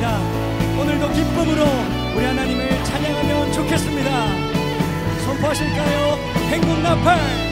찬양합니다. 오늘도 기쁨으로 우리 하나님을 찬양하면 좋겠습니다. 선포하실까요? 행복 나팔.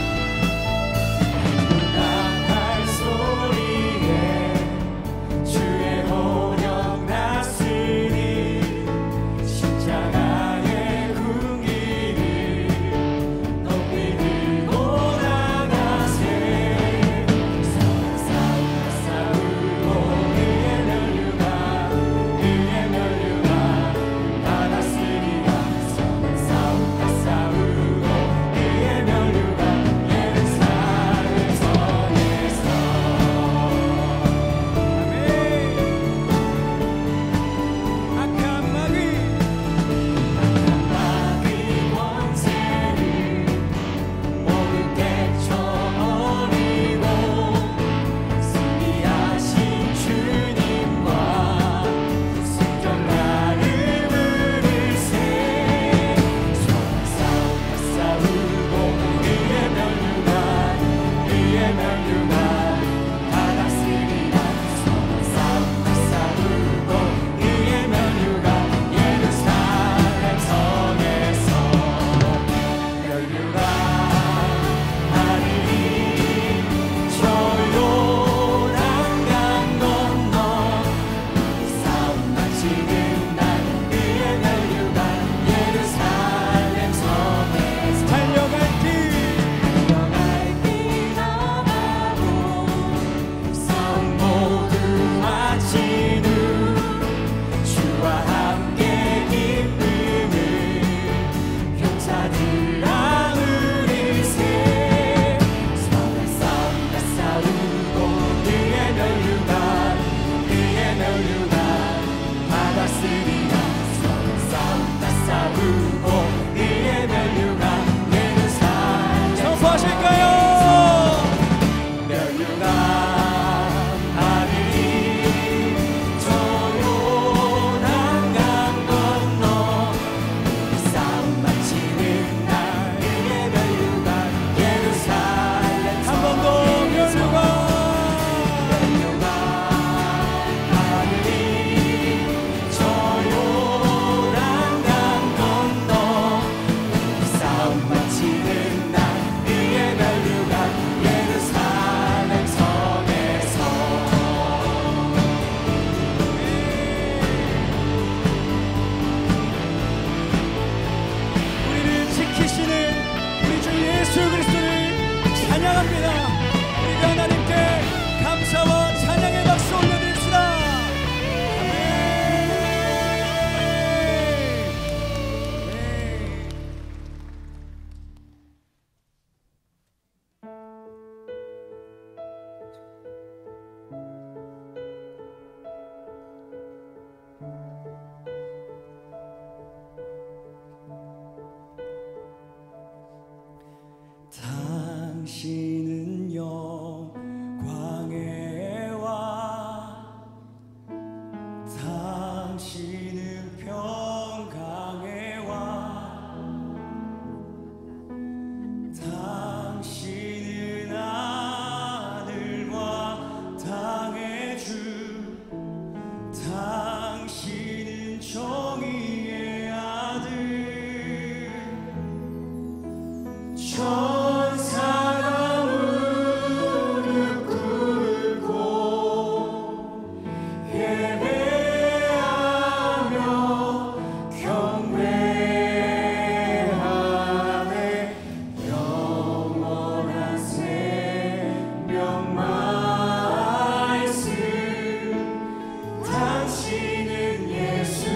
당신은 영광의 왕, 당신은 평강의 왕, 당신은 하늘과 땅의 주, 당신은 정의의 아들. 천사가 무릎 꿇고 예배하며 경배하네. 영원한 생명 말씀, 당신은 예수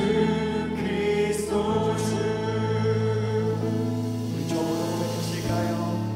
그리스도 주. 우리 저보고 고백하실까요?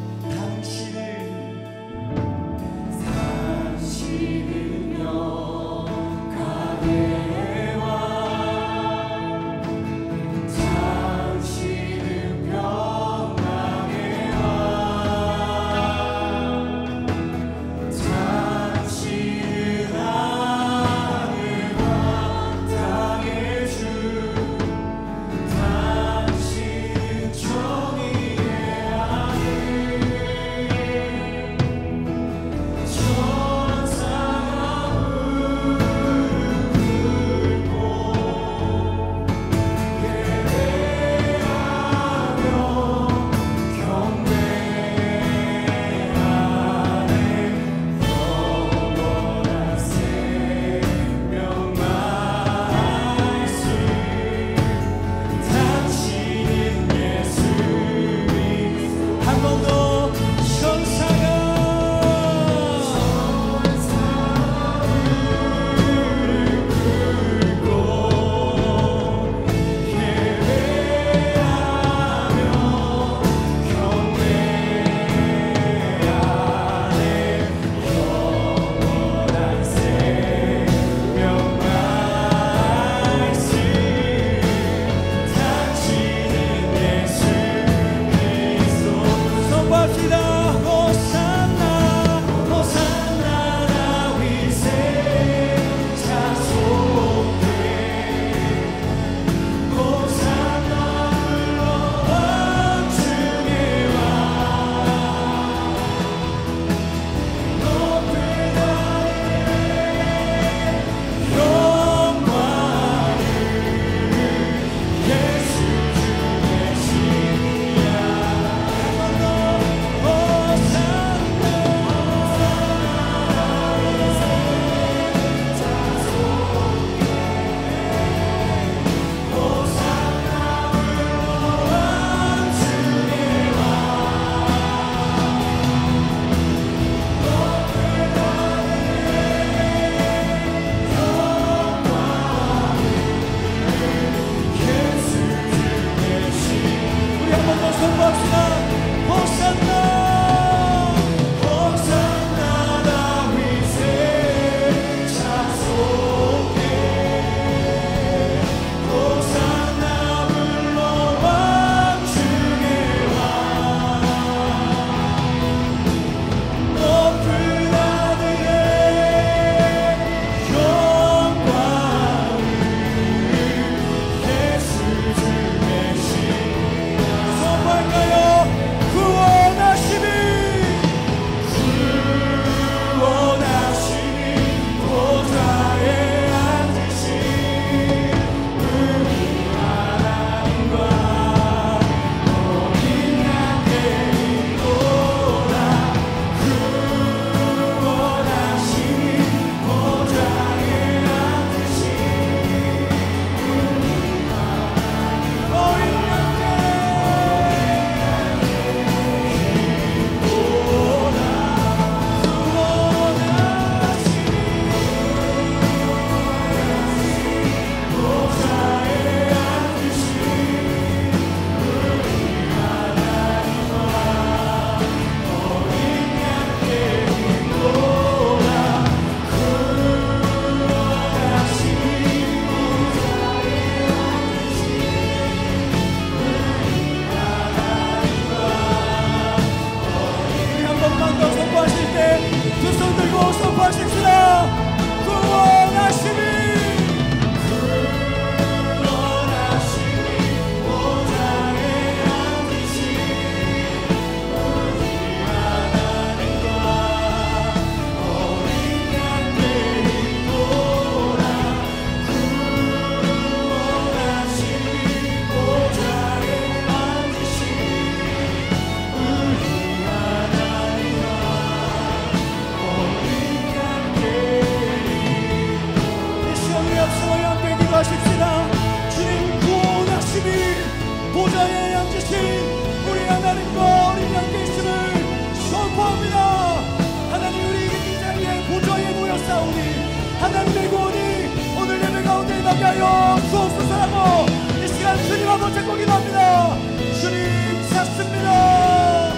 기도합니다. 주님 찾습니다.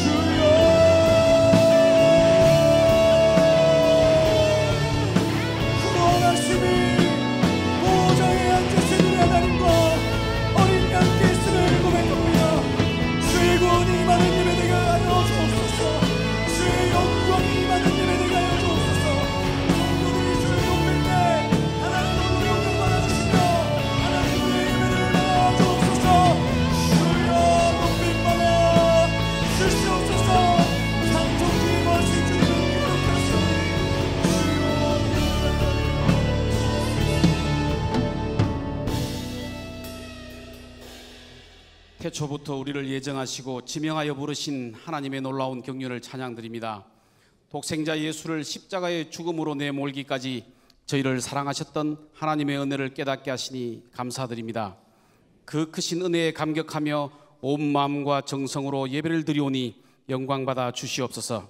주여 구원하심이 보좌에 앉으신 우리 하나님과 어린 양께 있음을 고백합니다. 주의 구원이 임하는 예배되게 하여 주옵소서. 주의 영광이 임하는 예배되게 하여 주옵소서. 성도들이 주를 높일 때 하나님 오늘 영광 받아주시며 하나님 우리의 예배를 받아 주옵소서. 주여 높임 받아 주시옵소서. 찬송주의 멋진 주님을 기록하시오니 태초부터 우리를 예정하시고 지명하여 부르신 하나님의 놀라운 경륜을 찬양드립니다. 독생자 예수를 십자가의 죽음으로 내몰기까지 저희를 사랑하셨던 하나님의 은혜를 깨닫게 하시니 감사드립니다. 그 크신 은혜에 감격하며 온 마음과 정성으로 예배를 드리오니 영광받아 주시옵소서.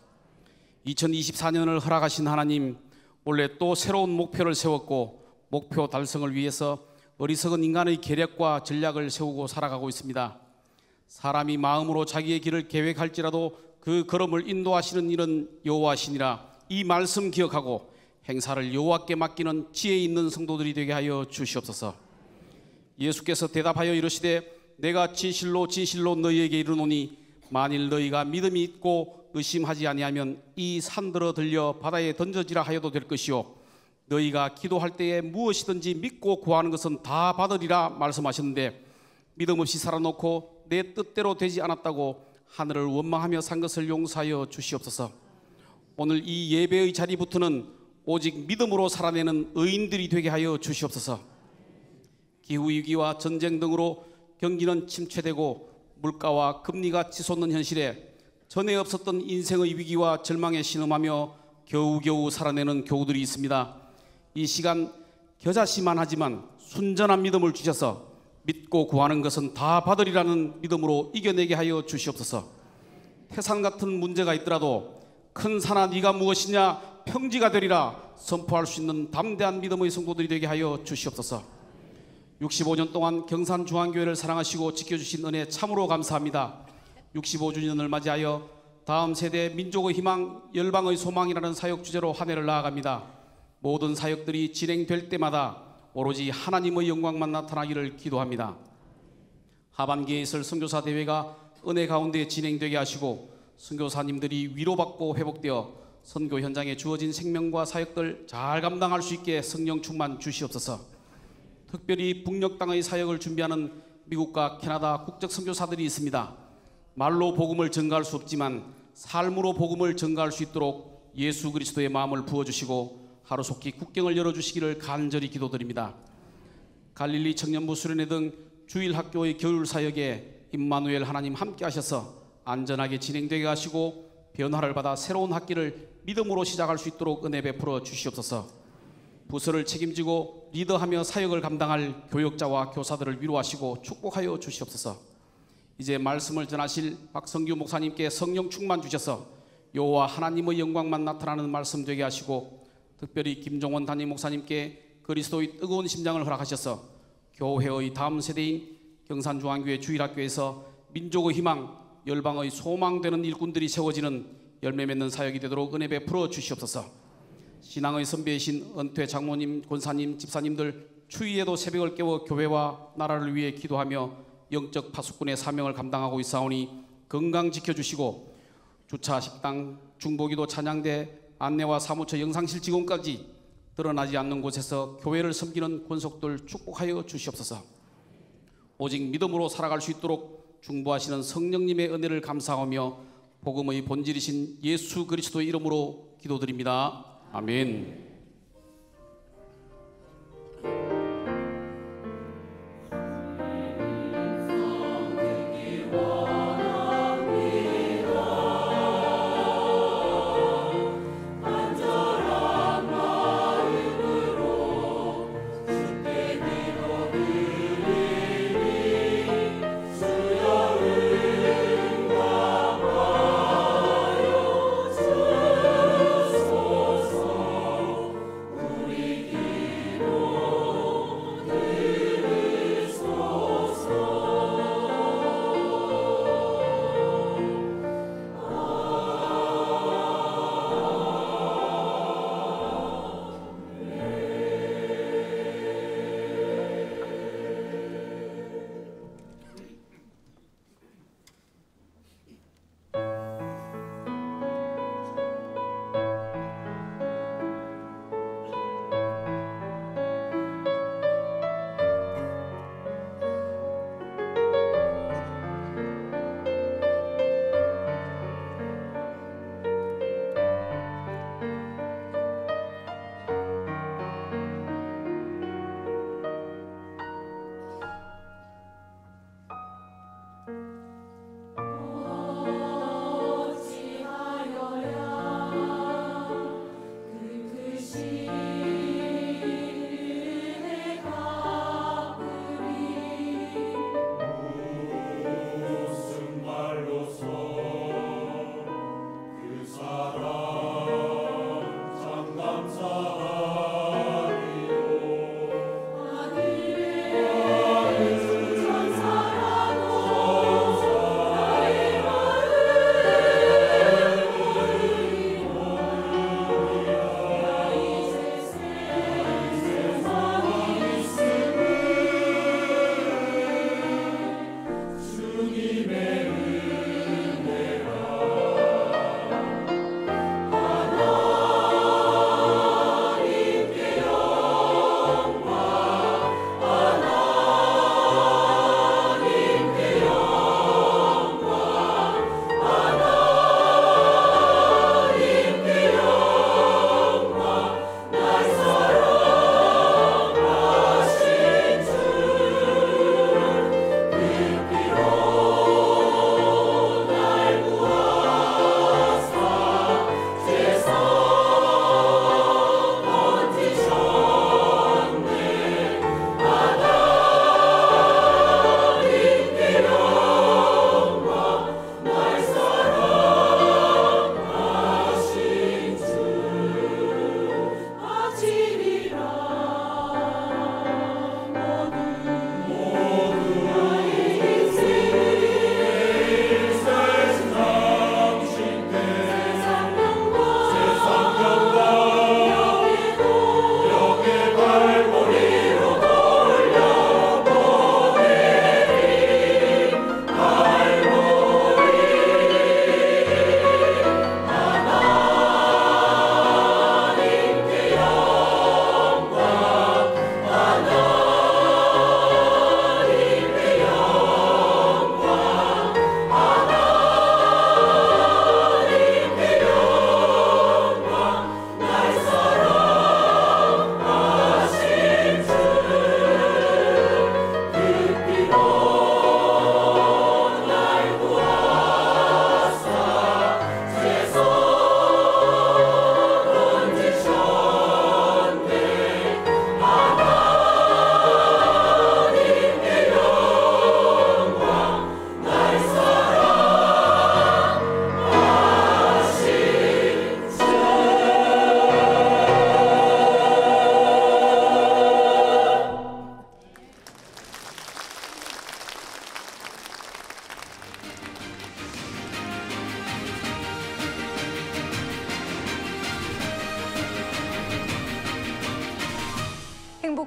2024년을 허락하신 하나님, 원래 또 새로운 목표를 세웠고 목표 달성을 위해서 어리석은 인간의 계략과 전략을 세우고 살아가고 있습니다. 사람이 마음으로 자기의 길을 계획할지라도 그 걸음을 인도하시는 이는 여호와시니라. 이 말씀 기억하고 행사를 여호와께 맡기는 지혜 있는 성도들이 되게 하여 주시옵소서. 예수께서 대답하여 이르시되 내가 진실로 진실로 너희에게 이르노니 만일 너희가 믿음이 있고 의심하지 아니하면 이 산들어 들려 바다에 던져지라 하여도 될 것이요 너희가 기도할 때에 무엇이든지 믿고 구하는 것은 다 받으리라 말씀하셨는데 믿음 없이 살아놓고 내 뜻대로 되지 않았다고 하늘을 원망하며 산 것을 용서하여 주시옵소서. 오늘 이 예배의 자리부터는 오직 믿음으로 살아내는 의인들이 되게 하여 주시옵소서. 기후위기와 전쟁 등으로 경기는 침체되고 물가와 금리가 치솟는 현실에 전에 없었던 인생의 위기와 절망에 신음하며 겨우겨우 살아내는 교우들이 있습니다. 이 시간 겨자씨만하지만 순전한 믿음을 주셔서 믿고 구하는 것은 다 받으리라는 믿음으로 이겨내게 하여 주시옵소서. 태산 같은 문제가 있더라도 큰 산아 네가 무엇이냐 평지가 되리라 선포할 수 있는 담대한 믿음의 성도들이 되게 하여 주시옵소서. 65년 동안 경산중앙교회를 사랑하시고 지켜주신 은혜 참으로 감사합니다. 65주년을 맞이하여 다음 세대 민족의 희망, 열방의 소망이라는 사역 주제로 한 해를 나아갑니다. 모든 사역들이 진행될 때마다 오로지 하나님의 영광만 나타나기를 기도합니다. 하반기에 있을 선교사 대회가 은혜 가운데 진행되게 하시고 선교사님들이 위로받고 회복되어 선교 현장에 주어진 생명과 사역들 잘 감당할 수 있게 성령 충만 주시옵소서. 특별히 북녘 땅의 사역을 준비하는 미국과 캐나다 국적 선교사들이 있습니다. 말로 복음을 전가할 수 없지만 삶으로 복음을 전가할 수 있도록 예수 그리스도의 마음을 부어주시고 하루속히 국경을 열어주시기를 간절히 기도드립니다. 갈릴리 청년부 수련회 등 주일학교의 겨울사역에 임마누엘 하나님 함께 하셔서 안전하게 진행되게 하시고 변화를 받아 새로운 학기를 믿음으로 시작할 수 있도록 은혜 베풀어 주시옵소서. 부서를 책임지고 리더하며 사역을 감당할 교역자와 교사들을 위로하시고 축복하여 주시옵소서. 이제 말씀을 전하실 박성규 목사님께 성령 충만 주셔서 여호와 하나님의 영광만 나타나는 말씀 되게 하시고 특별히 김종원 담임 목사님께 그리스도의 뜨거운 심장을 허락하셔서 교회의 다음 세대인 경산중앙교회 주일학교에서 민족의 희망, 열방의 소망되는 일꾼들이 세워지는 열매 맺는 사역이 되도록 은혜 베풀어 주시옵소서. 신앙의 선배이신 은퇴 장모님, 권사님, 집사님들 추위에도 새벽을 깨워 교회와 나라를 위해 기도하며 영적 파수꾼의 사명을 감당하고 있사오니 건강 지켜주시고 주차, 식당, 중보기도, 찬양대, 안내와 사무처, 영상실 직원까지 드러나지 않는 곳에서 교회를 섬기는 권속들 축복하여 주시옵소서. 오직 믿음으로 살아갈 수 있도록 중보하시는 성령님의 은혜를 감사하며 복음의 본질이신 예수 그리스도의 이름으로 기도드립니다. 아멘.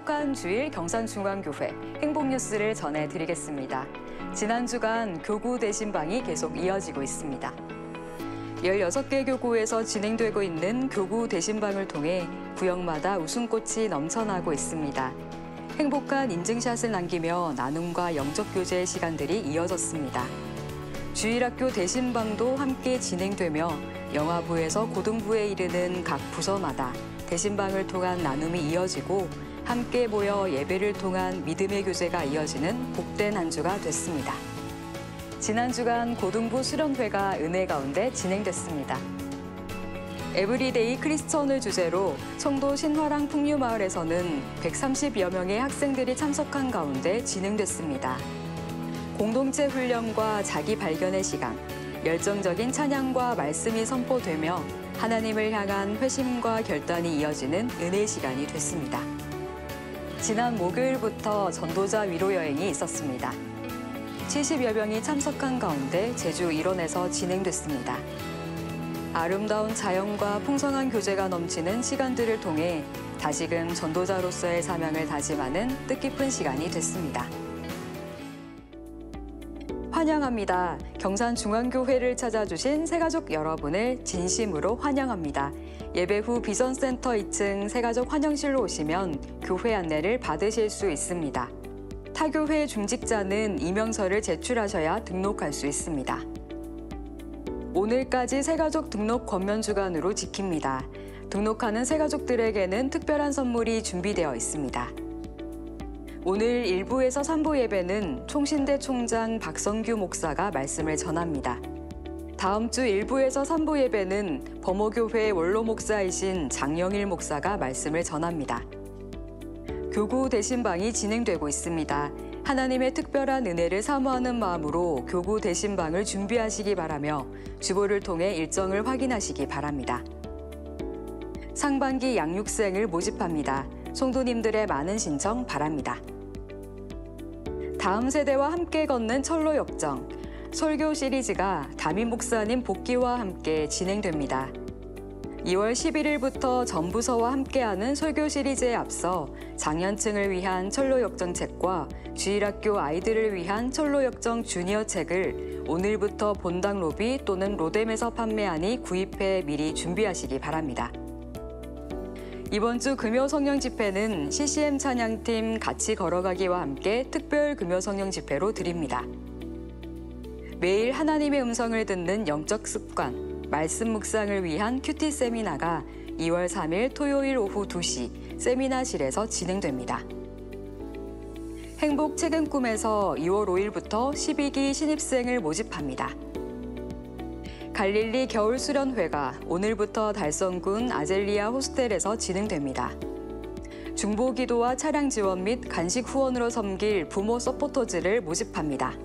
행복한 주일 경산중앙교회 행복뉴스를 전해드리겠습니다. 지난 주간 교구 대신방이 계속 이어지고 있습니다. 16개 교구에서 진행되고 있는 교구 대신방을 통해 구역마다 웃음꽃이 넘쳐나고 있습니다. 행복한 인증샷을 남기며 나눔과 영적 교제의 시간들이 이어졌습니다. 주일학교 대신방도 함께 진행되며 영화부에서 고등부에 이르는 각 부서마다 대신방을 통한 나눔이 이어지고 함께 모여 예배를 통한 믿음의 교제가 이어지는 복된 한 주가 됐습니다. 지난 주간 고등부 수련회가 은혜 가운데 진행됐습니다. 에브리데이 크리스천을 주제로 청도 신화랑 풍류마을에서는 130여 명의 학생들이 참석한 가운데 진행됐습니다. 공동체 훈련과 자기 발견의 시간, 열정적인 찬양과 말씀이 선포되며 하나님을 향한 회심과 결단이 이어지는 은혜의 시간이 됐습니다. 지난 목요일부터 전도자 위로 여행이 있었습니다. 70여 명이 참석한 가운데 제주 일원에서 진행됐습니다. 아름다운 자연과 풍성한 교제가 넘치는 시간들을 통해 다시금 전도자로서의 사명을 다짐하는 뜻깊은 시간이 됐습니다. 환영합니다. 경산중앙교회를 찾아주신 새가족 여러분을 진심으로 환영합니다. 예배 후 비전센터 2층 새가족 환영실로 오시면 교회 안내를 받으실 수 있습니다. 타교회 중직자는 이명서를 제출하셔야 등록할 수 있습니다. 오늘까지 새가족 등록 권면 주간으로 지킵니다. 등록하는 새가족들에게는 특별한 선물이 준비되어 있습니다. 오늘 1부에서 3부 예배는 총신대 총장 박성규 목사가 말씀을 전합니다. 다음 주 1부에서 3부 예배는 범어교회 원로 목사이신 장영일 목사가 말씀을 전합니다. 교구 대신방이 진행되고 있습니다. 하나님의 특별한 은혜를 사모하는 마음으로 교구 대신방을 준비하시기 바라며 주보를 통해 일정을 확인하시기 바랍니다. 상반기 양육생을 모집합니다. 성도님들의 많은 신청 바랍니다. 다음 세대와 함께 걷는 철로 역정, 설교 시리즈가 담임 목사님 복귀와 함께 진행됩니다. 2월 11일부터 전부서와 함께하는 설교 시리즈에 앞서 장년층을 위한 철로 역정 책과 주일학교 아이들을 위한 철로 역정 주니어 책을 오늘부터 본당 로비 또는 로뎀에서 판매하니 구입해 미리 준비하시기 바랍니다. 이번 주 금요 성령 집회는 CCM 찬양팀 같이 걸어가기와 함께 특별 금요 성령 집회로 드립니다. 매일 하나님의 음성을 듣는 영적 습관, 말씀 묵상을 위한 큐티 세미나가 2월 3일 토요일 오후 2시 세미나실에서 진행됩니다. 행복 책임 꿈에서 2월 5일부터 12기 신입생을 모집합니다. 갈릴리 겨울 수련회가 오늘부터 달성군 아젤리아 호스텔에서 진행됩니다. 중보기도와 차량 지원 및 간식 후원으로 섬길 부모 서포터즈를 모집합니다.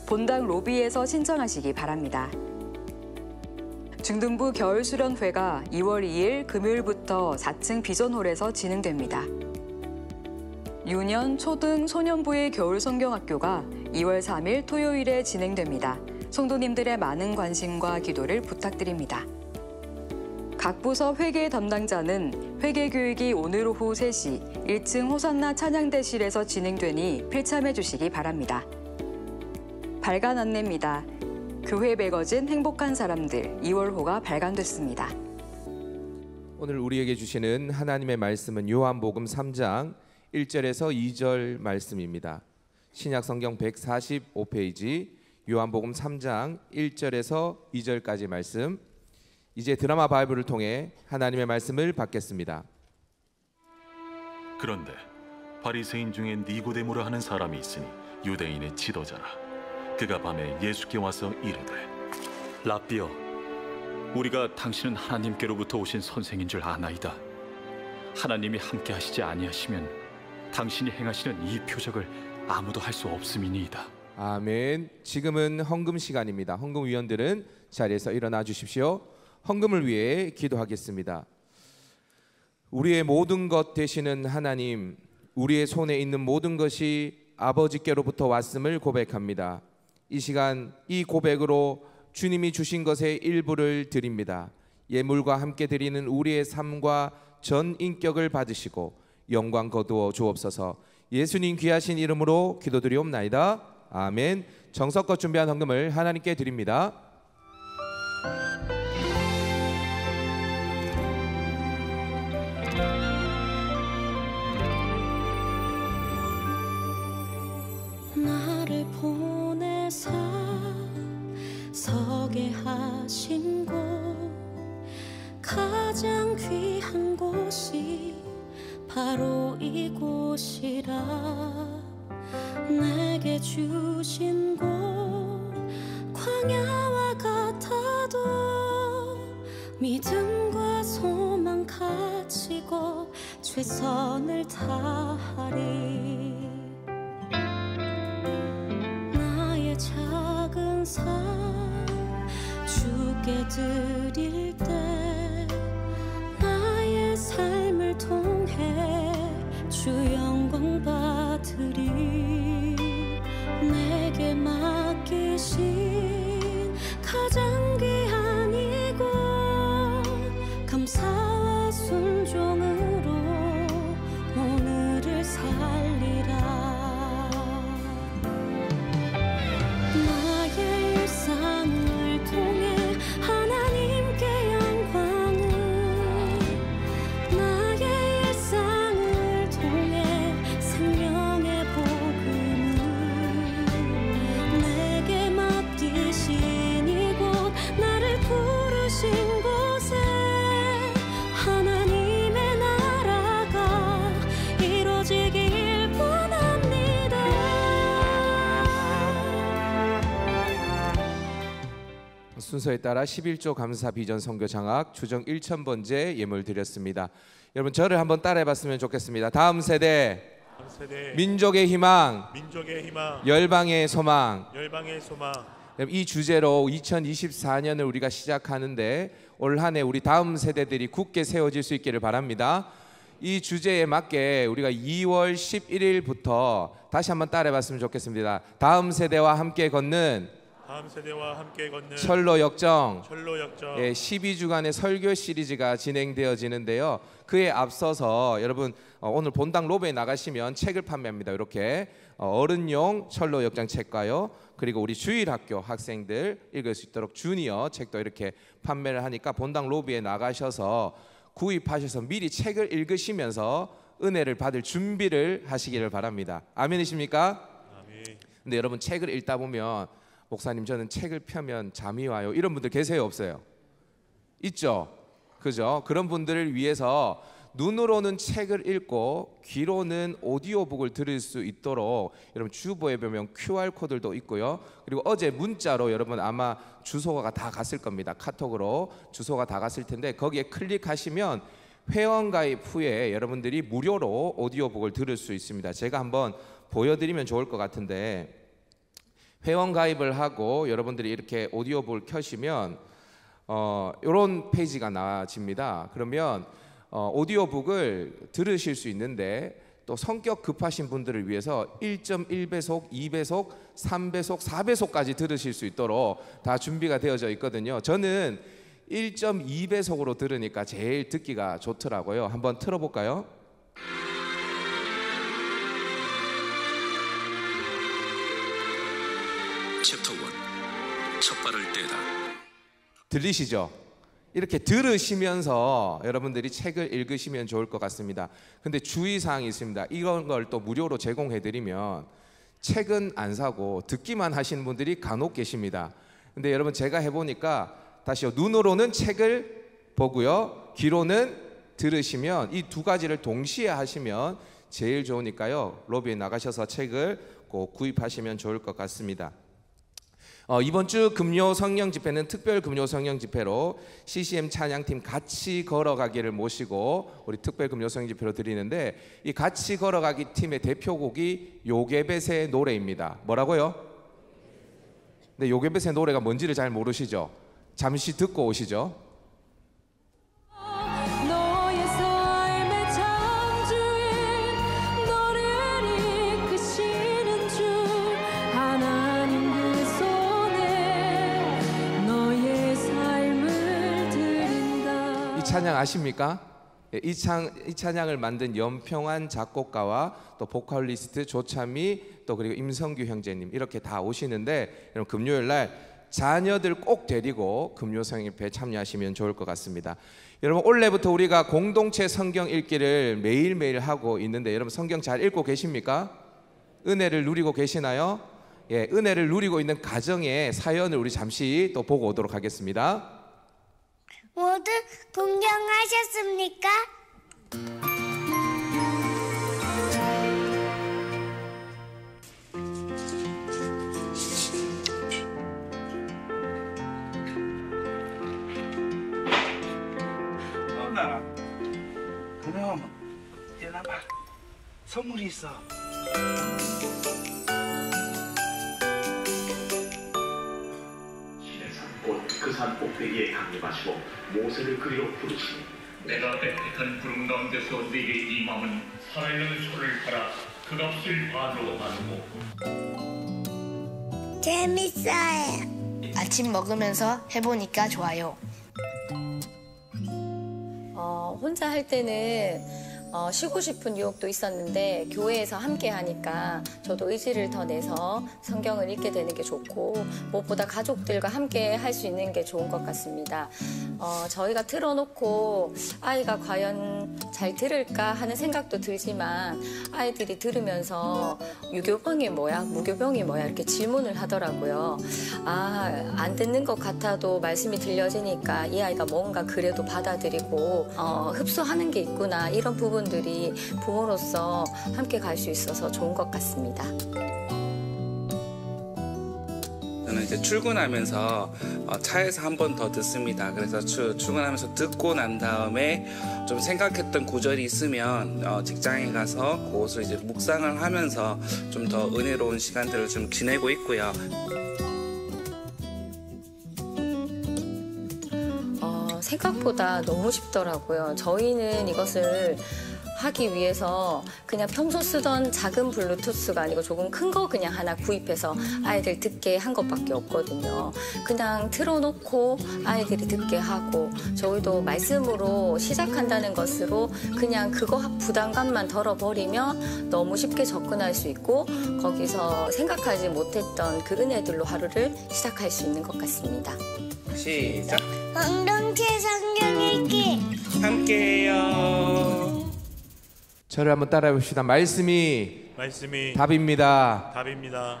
본당 로비에서 신청하시기 바랍니다. 중등부 겨울 수련회가 2월 2일 금요일부터 4층 비전홀에서 진행됩니다. 유년, 초등, 소년부의 겨울 성경학교가 2월 3일 토요일에 진행됩니다. 성도님들의 많은 관심과 기도를 부탁드립니다. 각 부서 회계 담당자는 회계 교육이 오늘 오후 3시 1층 호산나 찬양대실에서 진행되니 필참해 주시기 바랍니다. 발간 안내입니다. 교회 매거진 행복한 사람들 2월호가 발간됐습니다. 오늘 우리에게 주시는 하나님의 말씀은 요한복음 3장 1절에서 2절 말씀입니다. 신약성경 145페이지 요한복음 3장 1절에서 2절까지 말씀. 이제 드라마 바이블을 통해 하나님의 말씀을 받겠습니다. 그런데 바리새인 중에 니고데모라 하는 사람이 있으니 유대인의 지도자라. 그가 밤에 예수께 와서 이르되 랍비여, 우리가 당신은 하나님께로부터 오신 선생인 줄 아나이다. 하나님이 함께 하시지 아니하시면 당신이 행하시는 이 표적을 아무도 할 수 없음이니이다. 아멘. 지금은 헌금 시간입니다. 헌금 위원들은 자리에서 일어나 주십시오. 헌금을 위해 기도하겠습니다. 우리의 모든 것 되시는 하나님, 우리의 손에 있는 모든 것이 아버지께로부터 왔음을 고백합니다. 이 시간 이 고백으로 주님이 주신 것의 일부를 드립니다. 예물과 함께 드리는 우리의 삶과 전 인격을 받으시고 영광 거두어 주옵소서. 예수님 귀하신 이름으로 기도드리옵나이다. 아멘. 정성껏 준비한 헌금을 하나님께 드립니다. 나를 보내사 서게 하신 곳, 가장 귀한 곳이 바로 이곳이라. 내게 주신 곳 광야와 같아도 믿음과 소망 가지고 최선을 다하리. 나의 작은 삶 주께 드릴 때 나의 삶을 통해 주 영광 받으리. 내게 맡기신 가장 귀한 이곳 감사와 순종으로 오늘을 살리라. 나의 일상을 통해 하나님께 영광을, 나의 일상을 통해 생명의 복음을, 내게 맡기신 이곳 나를 부르신 곳에 하나님의 나라가 이루어지길 원합니다. 순서에 따라 11조 감사 비전 선교 장학 주정 1,000번째 예물 드렸습니다. 여러분 저를 한번 따라해봤으면 좋겠습니다. 다음 세대 민족의 희망, 열방의 소망. 이 주제로 2024년을 우리가 시작하는데 올 한 해 우리 다음 세대들이 굳게 세워질 수 있기를 바랍니다. 이 주제에 맞게 우리가 2월 11일부터 다시 한번 따라해봤으면 좋겠습니다. 다음 세대와 함께 걷는 철로 역정 12주간의 설교 시리즈가 진행되어지는데요. 그에 앞서서 여러분 오늘 본당 로비에 나가시면 책을 판매합니다. 이렇게 어른용 철로 역정 책과요, 그리고 우리 주일학교 학생들 읽을 수 있도록 주니어 책도 이렇게 판매를 하니까 본당 로비에 나가셔서 구입하셔서 미리 책을 읽으시면서 은혜를 받을 준비를 하시기를 바랍니다. 아멘이십니까? 아멘. 근데 여러분 책을 읽다 보면 목사님 저는 책을 펴면 잠이 와요, 이런 분들 계세요 없어요? 있죠? 그죠? 그런 분들을 위해서 눈으로는 책을 읽고 귀로는 오디오북을 들을 수 있도록 여러분 주보에 보면 QR코드도 있고요. 그리고 어제 문자로 여러분 아마 주소가 다 갔을 겁니다. 카톡으로 주소가 다 갔을 텐데 거기에 클릭하시면 회원가입 후에 여러분들이 무료로 오디오북을 들을 수 있습니다. 제가 한번 보여드리면 좋을 것 같은데, 회원 가입을 하고 여러분들이 이렇게 오디오북을 켜시면 이런 페이지가 나와집니다. 그러면 오디오북을 들으실 수 있는데 또 성격 급하신 분들을 위해서 1.1배속, 2배속, 3배속, 4배속까지 들으실 수 있도록 다 준비가 되어져 있거든요. 저는 1.2배속으로 들으니까 제일 듣기가 좋더라고요. 한번 틀어볼까요? 챕터 1 첫 발을 떼다. 들리시죠? 이렇게 들으시면서 여러분들이 책을 읽으시면 좋을 것 같습니다. 근데 주의사항이 있습니다. 이런 걸 또 무료로 제공해드리면 책은 안 사고 듣기만 하시는 분들이 간혹 계십니다. 근데 여러분 제가 해보니까 다시요, 눈으로는 책을 보고요, 귀로는 들으시면 이 두 가지를 동시에 하시면 제일 좋으니까요, 로비에 나가셔서 책을 꼭 구입하시면 좋을 것 같습니다. 이번 주 금요 성령 집회는 특별 금요 성령 집회로 CCM 찬양팀 같이 걸어가기를 모시고 우리 특별 금요 성령 집회로 드리는데, 이 같이 걸어가기 팀의 대표곡이 요게벳의 노래입니다. 뭐라고요? 네, 요게벳의 노래가 뭔지를 잘 모르시죠? 잠시 듣고 오시죠. 찬양 아십니까? 이 찬양을 만든 연평환 작곡가와 또 보컬리스트 조찬미 또 그리고 임성규 형제님 이렇게 다 오시는데 여러분 금요일 날 자녀들 꼭 데리고 금요 성일패에 참여하시면 좋을 것 같습니다. 여러분 올해부터 우리가 공동체 성경 읽기를 매일매일 하고 있는데 여러분 성경 잘 읽고 계십니까? 은혜를 누리고 계시나요? 예, 은혜를 누리고 있는 가정의 사연을 우리 잠시 또 보고 오도록 하겠습니다. 모두 공경하셨습니까? 나라 그럼 일어나봐. 선물이 있어. 곧 그 산 꼭대기에 강림하시고 모세를 그리로 부르시니 내가 빽빽한 구름 가운데서 네게 임함은 살아있는 소를 팔아 그 값을 반으로 나누고. 재밌어요. 아침 먹으면서 해보니까 좋아요. 혼자 할 때는 쉬고 싶은 유혹도 있었는데 교회에서 함께 하니까 저도 의지를 더 내서 성경을 읽게 되는 게 좋고 무엇보다 가족들과 함께 할 수 있는 게 좋은 것 같습니다. 저희가 틀어놓고 아이가 과연 잘 들을까 하는 생각도 들지만 아이들이 들으면서 유교병이 뭐야? 무교병이 뭐야? 이렇게 질문을 하더라고요. 안 듣는 것 같아도 말씀이 들려지니까 이 아이가 뭔가 그래도 받아들이고 흡수하는 게 있구나 이런 부분들이 부모로서 함께 갈 수 있어서 좋은 것 같습니다. 저는 이제 출근하면서 차에서 한 번 더 듣습니다. 그래서 출근하면서 듣고 난 다음에 좀 생각했던 구절이 있으면 직장에 가서 그것을 이제 묵상을 하면서 좀 더 은혜로운 시간들을 좀 지내고 있고요. 생각보다 너무 쉽더라고요. 저희는 이것을 하기 위해서 그냥 평소 쓰던 작은 블루투스가 아니고 조금 큰 거 그냥 하나 구입해서 아이들 듣게 한 것밖에 없거든요. 그냥 틀어놓고 아이들이 듣게 하고 저희도 말씀으로 시작한다는 것으로 그냥 그거 부담감만 덜어버리면 너무 쉽게 접근할 수 있고 거기서 생각하지 못했던 그 은혜들로 하루를 시작할 수 있는 것 같습니다. 시작! 공동체 성경 읽기 함께해요. 저를 한번 따라해 봅시다. 말씀이 답입니다.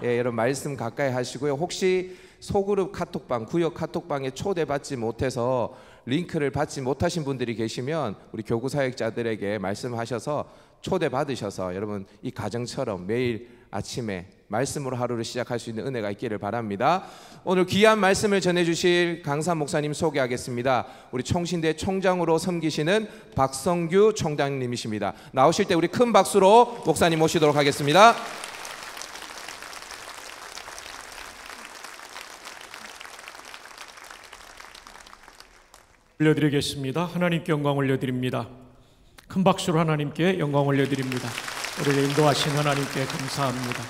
예, 여러분 말씀 가까이 하시고요. 혹시 소그룹 카톡방, 구역 카톡방에 초대받지 못해서 링크를 받지 못하신 분들이 계시면 우리 교구 사역자들에게 말씀하셔서 초대받으셔서 여러분 이 가정처럼 매일 아침에 말씀으로 하루를 시작할 수 있는 은혜가 있기를 바랍니다. 오늘 귀한 말씀을 전해주실 강사 목사님 소개하겠습니다. 우리 총신대 총장으로 섬기시는 박성규 총장님이십니다. 나오실 때 우리 큰 박수로 목사님 모시도록 하겠습니다. 올려드리겠습니다. 하나님께 영광 올려드립니다. 큰 박수로 하나님께 영광 올려드립니다. 우리를 인도하신 하나님께 감사합니다.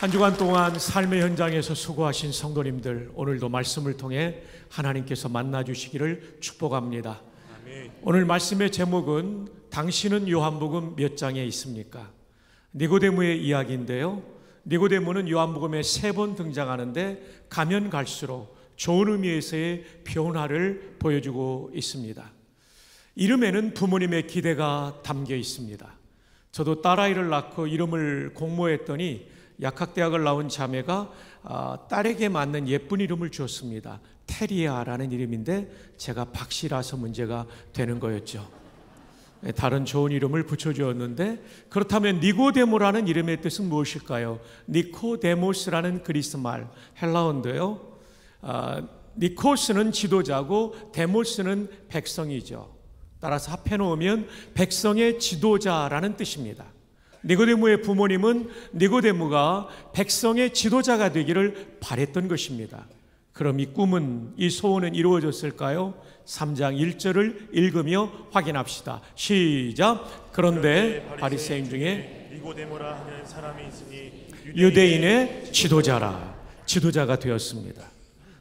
한 주간 동안 삶의 현장에서 수고하신 성도님들, 오늘도 말씀을 통해 하나님께서 만나주시기를 축복합니다. 아멘. 오늘 말씀의 제목은 당신은 요한복음 몇 장에 있습니까? 니고데모의 이야기인데요. 니고데모는 요한복음에 3번 등장하는데 가면 갈수록 좋은 의미에서의 변화를 보여주고 있습니다. 이름에는 부모님의 기대가 담겨 있습니다. 저도 딸아이를 낳고 이름을 공모했더니 약학대학을 나온 자매가 딸에게 맞는 예쁜 이름을 주었습니다. 테리아라는 이름인데 제가 박씨라서 문제가 되는 거였죠. 다른 좋은 이름을 붙여주었는데 그렇다면 니고데모라는 이름의 뜻은 무엇일까요? 니코데모스라는 그리스 말 헬라어인데요. 니코스는 지도자고 데모스는 백성이죠. 따라서 합해놓으면 백성의 지도자라는 뜻입니다. 니고데모의 부모님은 니고데모가 백성의 지도자가 되기를 바랬던 것입니다. 그럼 이 꿈은, 이 소원은 이루어졌을까요? 3장 1절을 읽으며 확인합시다. 시작! 그런데 바리새인 중에 니고데모라 하는 사람이 있으니 유대인의 지도자가 되었습니다.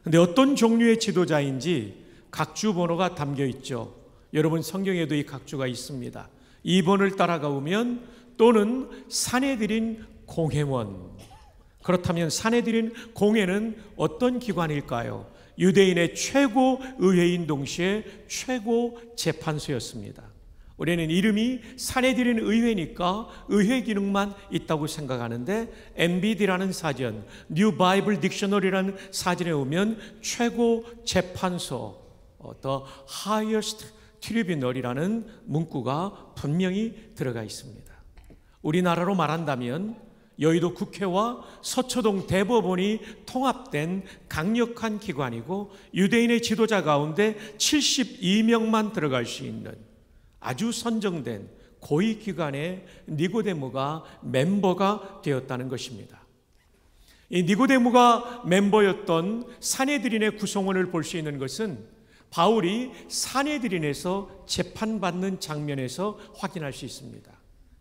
그런데 어떤 종류의 지도자인지 각주 번호가 담겨 있죠. 여러분 성경에도 이 각주가 있습니다. 2번을 따라가보면 또는 사내들인 공회원. 그렇다면 사내들인 공회는 어떤 기관일까요? 유대인의 최고 의회인 동시에 최고 재판소였습니다. 우리는 이름이 사내들인 의회니까 의회 기능만 있다고 생각하는데 NBD라는 사전, New Bible Dictionary라는 사전에 오면 최고 재판소, The Highest Tribunal이라는 문구가 분명히 들어가 있습니다. 우리나라로 말한다면 여의도 국회와 서초동 대법원이 통합된 강력한 기관이고 유대인의 지도자 가운데 72명만 들어갈 수 있는 아주 선정된 고위 기관의 니고데모가 멤버가 되었다는 것입니다. 이 니고데모가 멤버였던 사내들인의 구성원을 볼 수 있는 것은 바울이 사내들인에서 재판받는 장면에서 확인할 수 있습니다.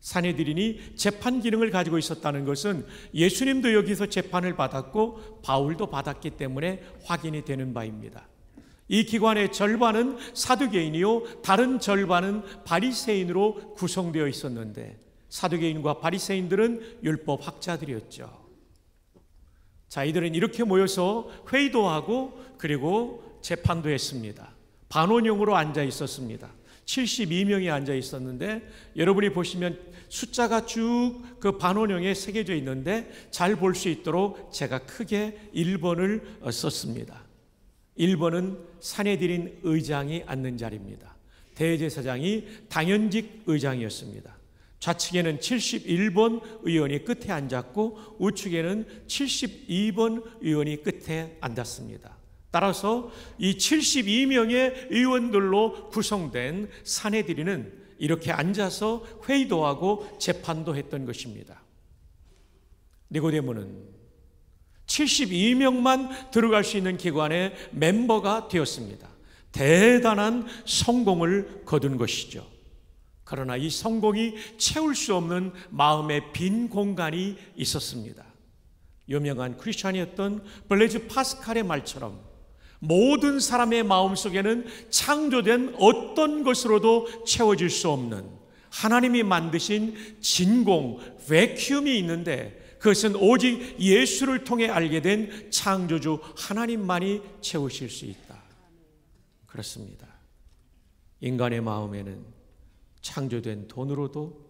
사내들인이 재판 기능을 가지고 있었다는 것은 예수님도 여기서 재판을 받았고 바울도 받았기 때문에 확인이 되는 바입니다. 이 기관의 절반은 사두개인이요 다른 절반은 바리새인으로 구성되어 있었는데 사두개인과 바리새인들은 율법 학자들이었죠. 자, 이들은 이렇게 모여서 회의도 하고 그리고 재판도 했습니다. 반원형으로 앉아 있었습니다. 72명이 앉아 있었는데 여러분이 보시면 숫자가 쭉 그 반원형에 새겨져 있는데 잘 볼 수 있도록 제가 크게 1번을 썼습니다. 1번은 사내들인 의장이 앉는 자리입니다. 대제사장이 당연직 의장이었습니다. 좌측에는 71번 의원이 끝에 앉았고 우측에는 72번 의원이 끝에 앉았습니다. 따라서 이 72명의 의원들로 구성된 사내들인은 이렇게 앉아서 회의도 하고 재판도 했던 것입니다. 니고데모는 72명만 들어갈 수 있는 기관의 멤버가 되었습니다. 대단한 성공을 거둔 것이죠. 그러나 이 성공이 채울 수 없는 마음의 빈 공간이 있었습니다. 유명한 크리스찬이었던 블레즈 파스칼의 말처럼 모든 사람의 마음속에는 창조된 어떤 것으로도 채워질 수 없는 하나님이 만드신 진공, 베큐움이 있는데 그것은 오직 예수를 통해 알게 된 창조주 하나님만이 채우실 수 있다. 그렇습니다. 인간의 마음에는 창조된 돈으로도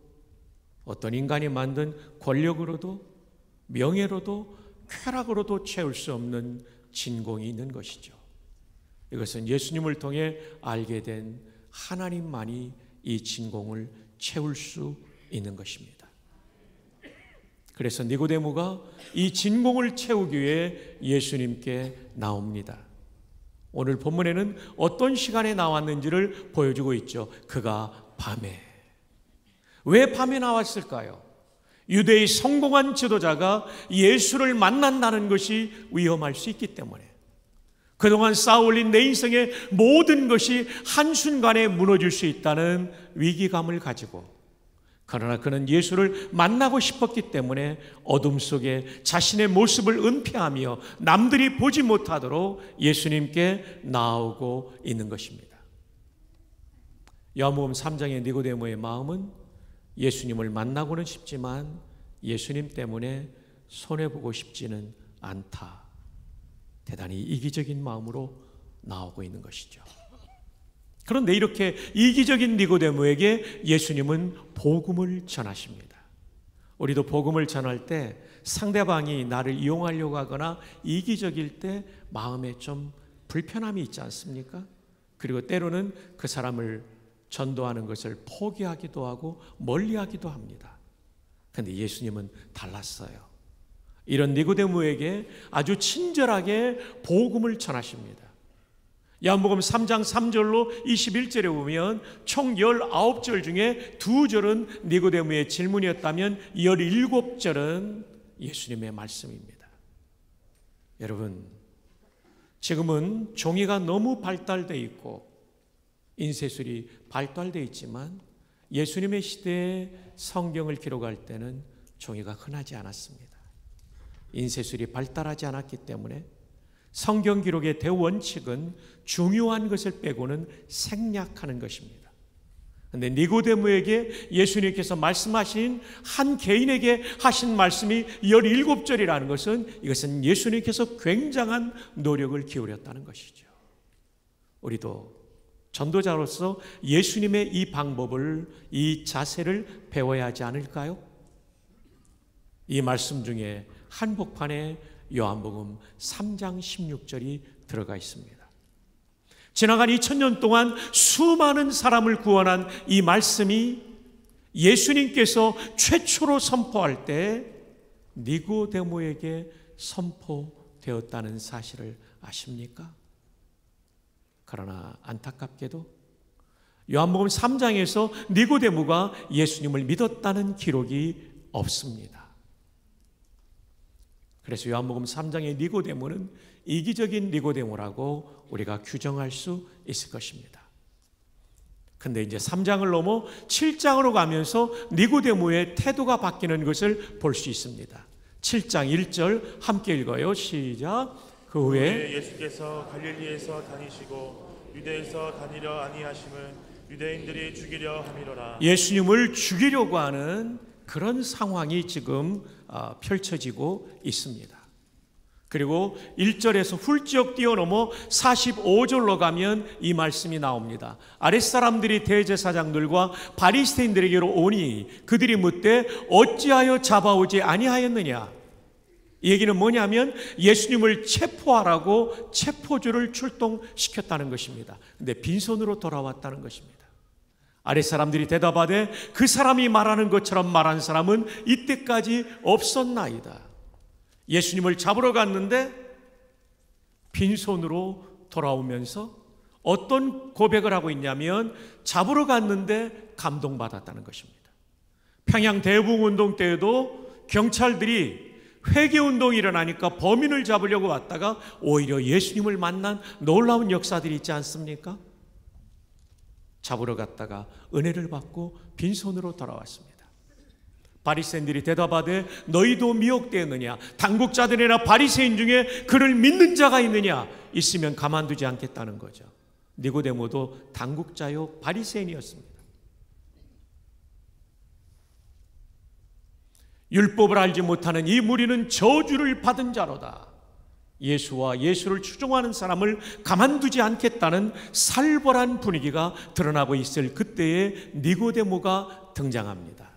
어떤 인간이 만든 권력으로도 명예로도 쾌락으로도 채울 수 없는 진공이 있는 것이죠. 이것은 예수님을 통해 알게 된 하나님만이 이 진공을 채울 수 있는 것입니다. 그래서 니고데모가 이 진공을 채우기 위해 예수님께 나옵니다. 오늘 본문에는 어떤 시간에 나왔는지를 보여주고 있죠. 그가 밤에. 왜 밤에 나왔을까요? 유대의 성공한 지도자가 예수를 만난다는 것이 위험할 수 있기 때문에 그동안 쌓아올린 내 인생의 모든 것이 한순간에 무너질 수 있다는 위기감을 가지고 그러나 그는 예수를 만나고 싶었기 때문에 어둠 속에 자신의 모습을 은폐하며 남들이 보지 못하도록 예수님께 나오고 있는 것입니다. 요한복음 3장의 니고데모의 마음은 예수님을 만나고는 싶지만 예수님 때문에 손해보고 싶지는 않다. 대단히 이기적인 마음으로 나오고 있는 것이죠. 그런데 이렇게 이기적인 니고데모에게 예수님은 복음을 전하십니다. 우리도 복음을 전할 때 상대방이 나를 이용하려고 하거나 이기적일 때 마음에 좀 불편함이 있지 않습니까? 그리고 때로는 그 사람을 전도하는 것을 포기하기도 하고 멀리하기도 합니다. 그런데 예수님은 달랐어요. 이런 니고데모에게 아주 친절하게 복음을 전하십니다. 요한복음 3장 3절로 21절에 보면 총 19절 중에 2절은 니고데모의 질문이었다면 17절은 예수님의 말씀입니다. 여러분, 지금은 종이가 너무 발달되어 있고 인쇄술이 발달되어 있지만 예수님의 시대에 성경을 기록할 때는 종이가 흔하지 않았습니다. 인쇄술이 발달하지 않았기 때문에 성경 기록의 대원칙은 중요한 것을 빼고는 생략하는 것입니다. 그런데 니고데모에게 예수님께서 말씀하신 한 개인에게 하신 말씀이 17절이라는 것은 이것은 예수님께서 굉장한 노력을 기울였다는 것이죠. 우리도 전도자로서 예수님의 이 방법을, 이 자세를 배워야 하지 않을까요? 이 말씀 중에 한복판에 요한복음 3장 16절이 들어가 있습니다. 지나간 2000년 동안 수많은 사람을 구원한 이 말씀이 예수님께서 최초로 선포할 때 니고데모에게 선포되었다는 사실을 아십니까? 그러나 안타깝게도 요한복음 3장에서 니고데모가 예수님을 믿었다는 기록이 없습니다. 그래서 요한복음 3장의 니고데모는 이기적인 니고데모라고 우리가 규정할 수 있을 것입니다. 근데 이제 3장을 넘어 7장으로 가면서 니고데모의 태도가 바뀌는 것을 볼 수 있습니다. 7장 1절 함께 읽어요. 시작. 그 후에 예수께서 갈릴리에서 다니시고 유대에서 다니려 아니하심을 유대인들이 죽이려 함이로라. 예수님을 죽이려고 하는 그런 상황이 지금 펼쳐지고 있습니다. 그리고 1절에서 훌쩍 뛰어넘어 45절로 가면 이 말씀이 나옵니다. 아랫사람들이 대제사장들과 바리새인들에게로 오니 그들이 묻되 어찌하여 잡아오지 아니하였느냐. 이 얘기는 뭐냐면 예수님을 체포하라고 체포주를 출동시켰다는 것입니다. 근데 빈손으로 돌아왔다는 것입니다. 아랫사람들이 대답하되 그 사람이 말하는 것처럼 말한 사람은 이때까지 없었나이다. 예수님을 잡으러 갔는데 빈손으로 돌아오면서 어떤 고백을 하고 있냐면 잡으러 갔는데 감동받았다는 것입니다. 평양 대붕운동 때에도 경찰들이 회개운동이 일어나니까 범인을 잡으려고 왔다가 오히려 예수님을 만난 놀라운 역사들이 있지 않습니까? 잡으러 갔다가 은혜를 받고 빈손으로 돌아왔습니다. 바리새인들이 대답하되 너희도 미혹되었느냐? 당국자들이나 바리새인 중에 그를 믿는 자가 있느냐? 있으면 가만두지 않겠다는 거죠. 니고데모도 당국자요 바리새인이었습니다. 율법을 알지 못하는 이 무리는 저주를 받은 자로다. 예수와 예수를 추종하는 사람을 가만두지 않겠다는 살벌한 분위기가 드러나고 있을 그때에 니고데모가 등장합니다.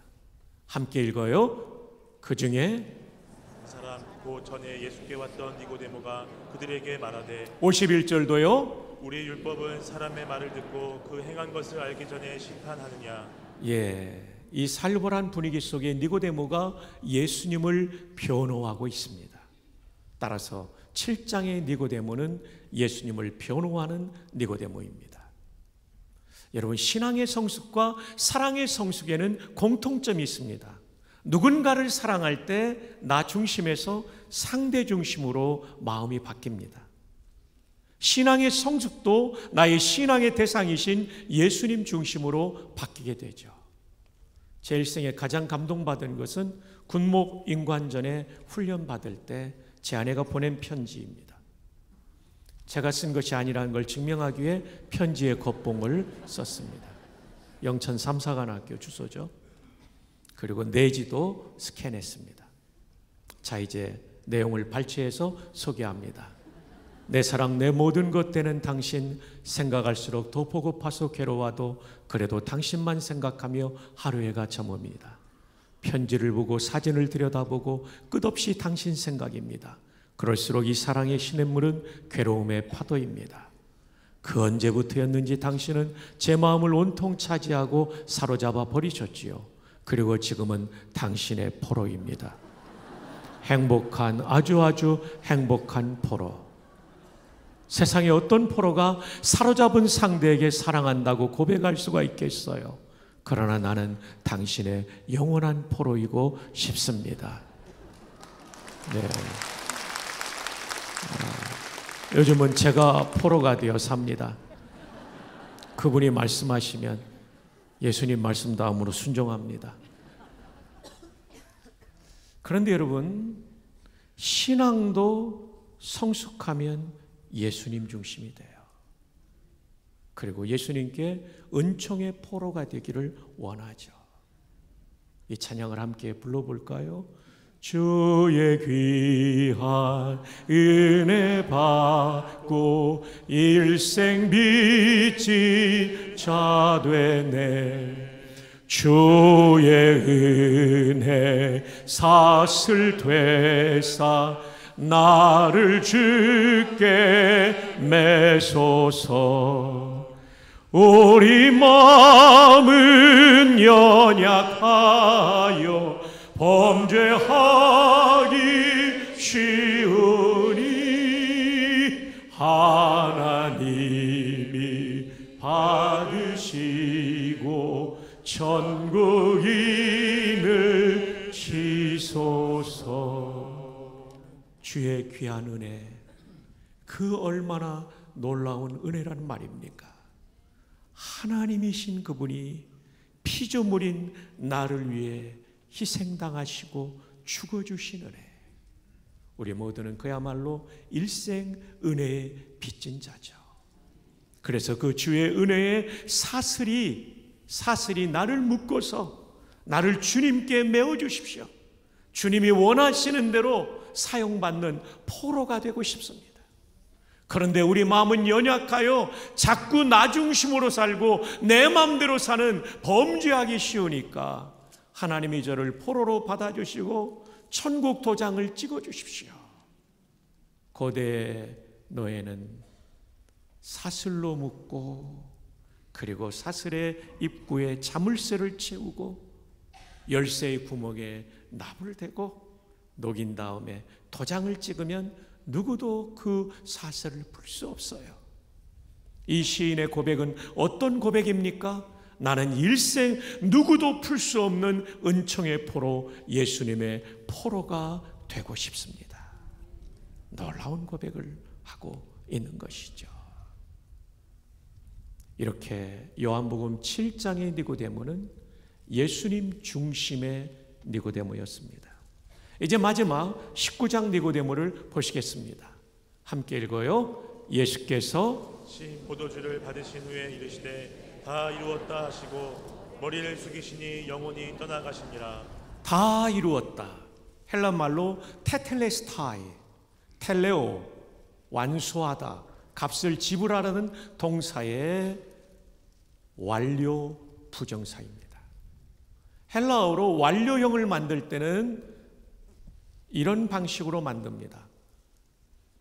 함께 읽어요. 그 중에 사람 그 전에 예수께 왔던 니고데모가 그들에게 말하되 51절도요. 우리 율법은 사람의 말을 듣고 그 행한 것을 알기 전에 심판하느냐. 이 살벌한 분위기 속에 니고데모가 예수님을 변호하고 있습니다. 따라서 7장의 니고데모는 예수님을 변호하는 니고데모입니다. 여러분, 신앙의 성숙과 사랑의 성숙에는 공통점이 있습니다. 누군가를 사랑할 때 나 중심에서 상대 중심으로 마음이 바뀝니다. 신앙의 성숙도 나의 신앙의 대상이신 예수님 중심으로 바뀌게 되죠. 제 일생에 가장 감동받은 것은 군목 인관전에 훈련받을 때 제 아내가 보낸 편지입니다. 제가 쓴 것이 아니라는 걸 증명하기 위해 편지의 겉봉을 썼습니다. 영천 삼사관학교 주소죠. 그리고 내지도 스캔했습니다. 자, 이제 내용을 발췌해서 소개합니다. 내 사랑 내 모든 것 되는 당신, 생각할수록 더 보고파서 괴로워도 그래도 당신만 생각하며 하루해가 저뭅니다. 편지를 보고 사진을 들여다보고 끝없이 당신 생각입니다. 그럴수록 이 사랑의 시냇물은 괴로움의 파도입니다. 그 언제부터였는지 당신은 제 마음을 온통 차지하고 사로잡아 버리셨지요. 그리고 지금은 당신의 포로입니다. 행복한, 아주 행복한 포로. 세상에 어떤 포로가 사로잡은 상대에게 사랑한다고 고백할 수가 있겠어요? 그러나 나는 당신의 영원한 포로이고 싶습니다. 네. 요즘은 제가 포로가 되어 삽니다. 그분이 말씀하시면 예수님 말씀 다음으로 순종합니다. 그런데 여러분, 신앙도 성숙하면 예수님 중심이 돼요. 그리고 예수님께 은총의 포로가 되기를 원하죠. 이 찬양을 함께 불러볼까요? 주의 귀한 은혜 받고 일생 빚진 자 되네. 주의 은혜 사슬 되사 나를 주께 매소서. 우리 마음은 연약하여 범죄하기 쉬우니 하나님이 받으시고 천국인을 치소서. 주의 귀한 은혜, 그 얼마나 놀라운 은혜란 말입니까? 하나님이신 그분이 피조물인 나를 위해 희생당하시고 죽어주신 은혜. 우리 모두는 그야말로 일생 은혜에 빚진 자죠. 그래서 그 주의 은혜의 사슬이 나를 묶어서 나를 주님께 메어주십시오. 주님이 원하시는 대로 사용받는 포로가 되고 싶습니다. 그런데 우리 마음은 연약하여 자꾸 나 중심으로 살고 내 마음대로 사는 범죄하기 쉬우니까 하나님이 저를 포로로 받아주시고 천국 도장을 찍어주십시오. 고대 노예는 사슬로 묶고 그리고 사슬의 입구에 자물쇠를 채우고 열쇠의 구멍에 납을 대고 녹인 다음에 도장을 찍으면 누구도 그 사슬을 풀 수 없어요. 이 시인의 고백은 어떤 고백입니까? 나는 일생 누구도 풀 수 없는 은총의 포로, 예수님의 포로가 되고 싶습니다. 놀라운 고백을 하고 있는 것이죠. 이렇게 요한복음 7장의 니고데모는 예수님 중심의 니고데모였습니다. 이제 마지막 19장 니고데모를 보시겠습니다. 함께 읽어요. 예수께서 포도주를 받으신 후에 이르시되 다 이루었다 하시고 머리를 숙이시니 영혼이 떠나가시니라. 다 이루었다. 헬라말로 테텔레스타이, 텔레오, 완수하다, 값을 지불하라는 동사의 완료 부정사입니다. 헬라어로 완료형을 만들 때는 이런 방식으로 만듭니다.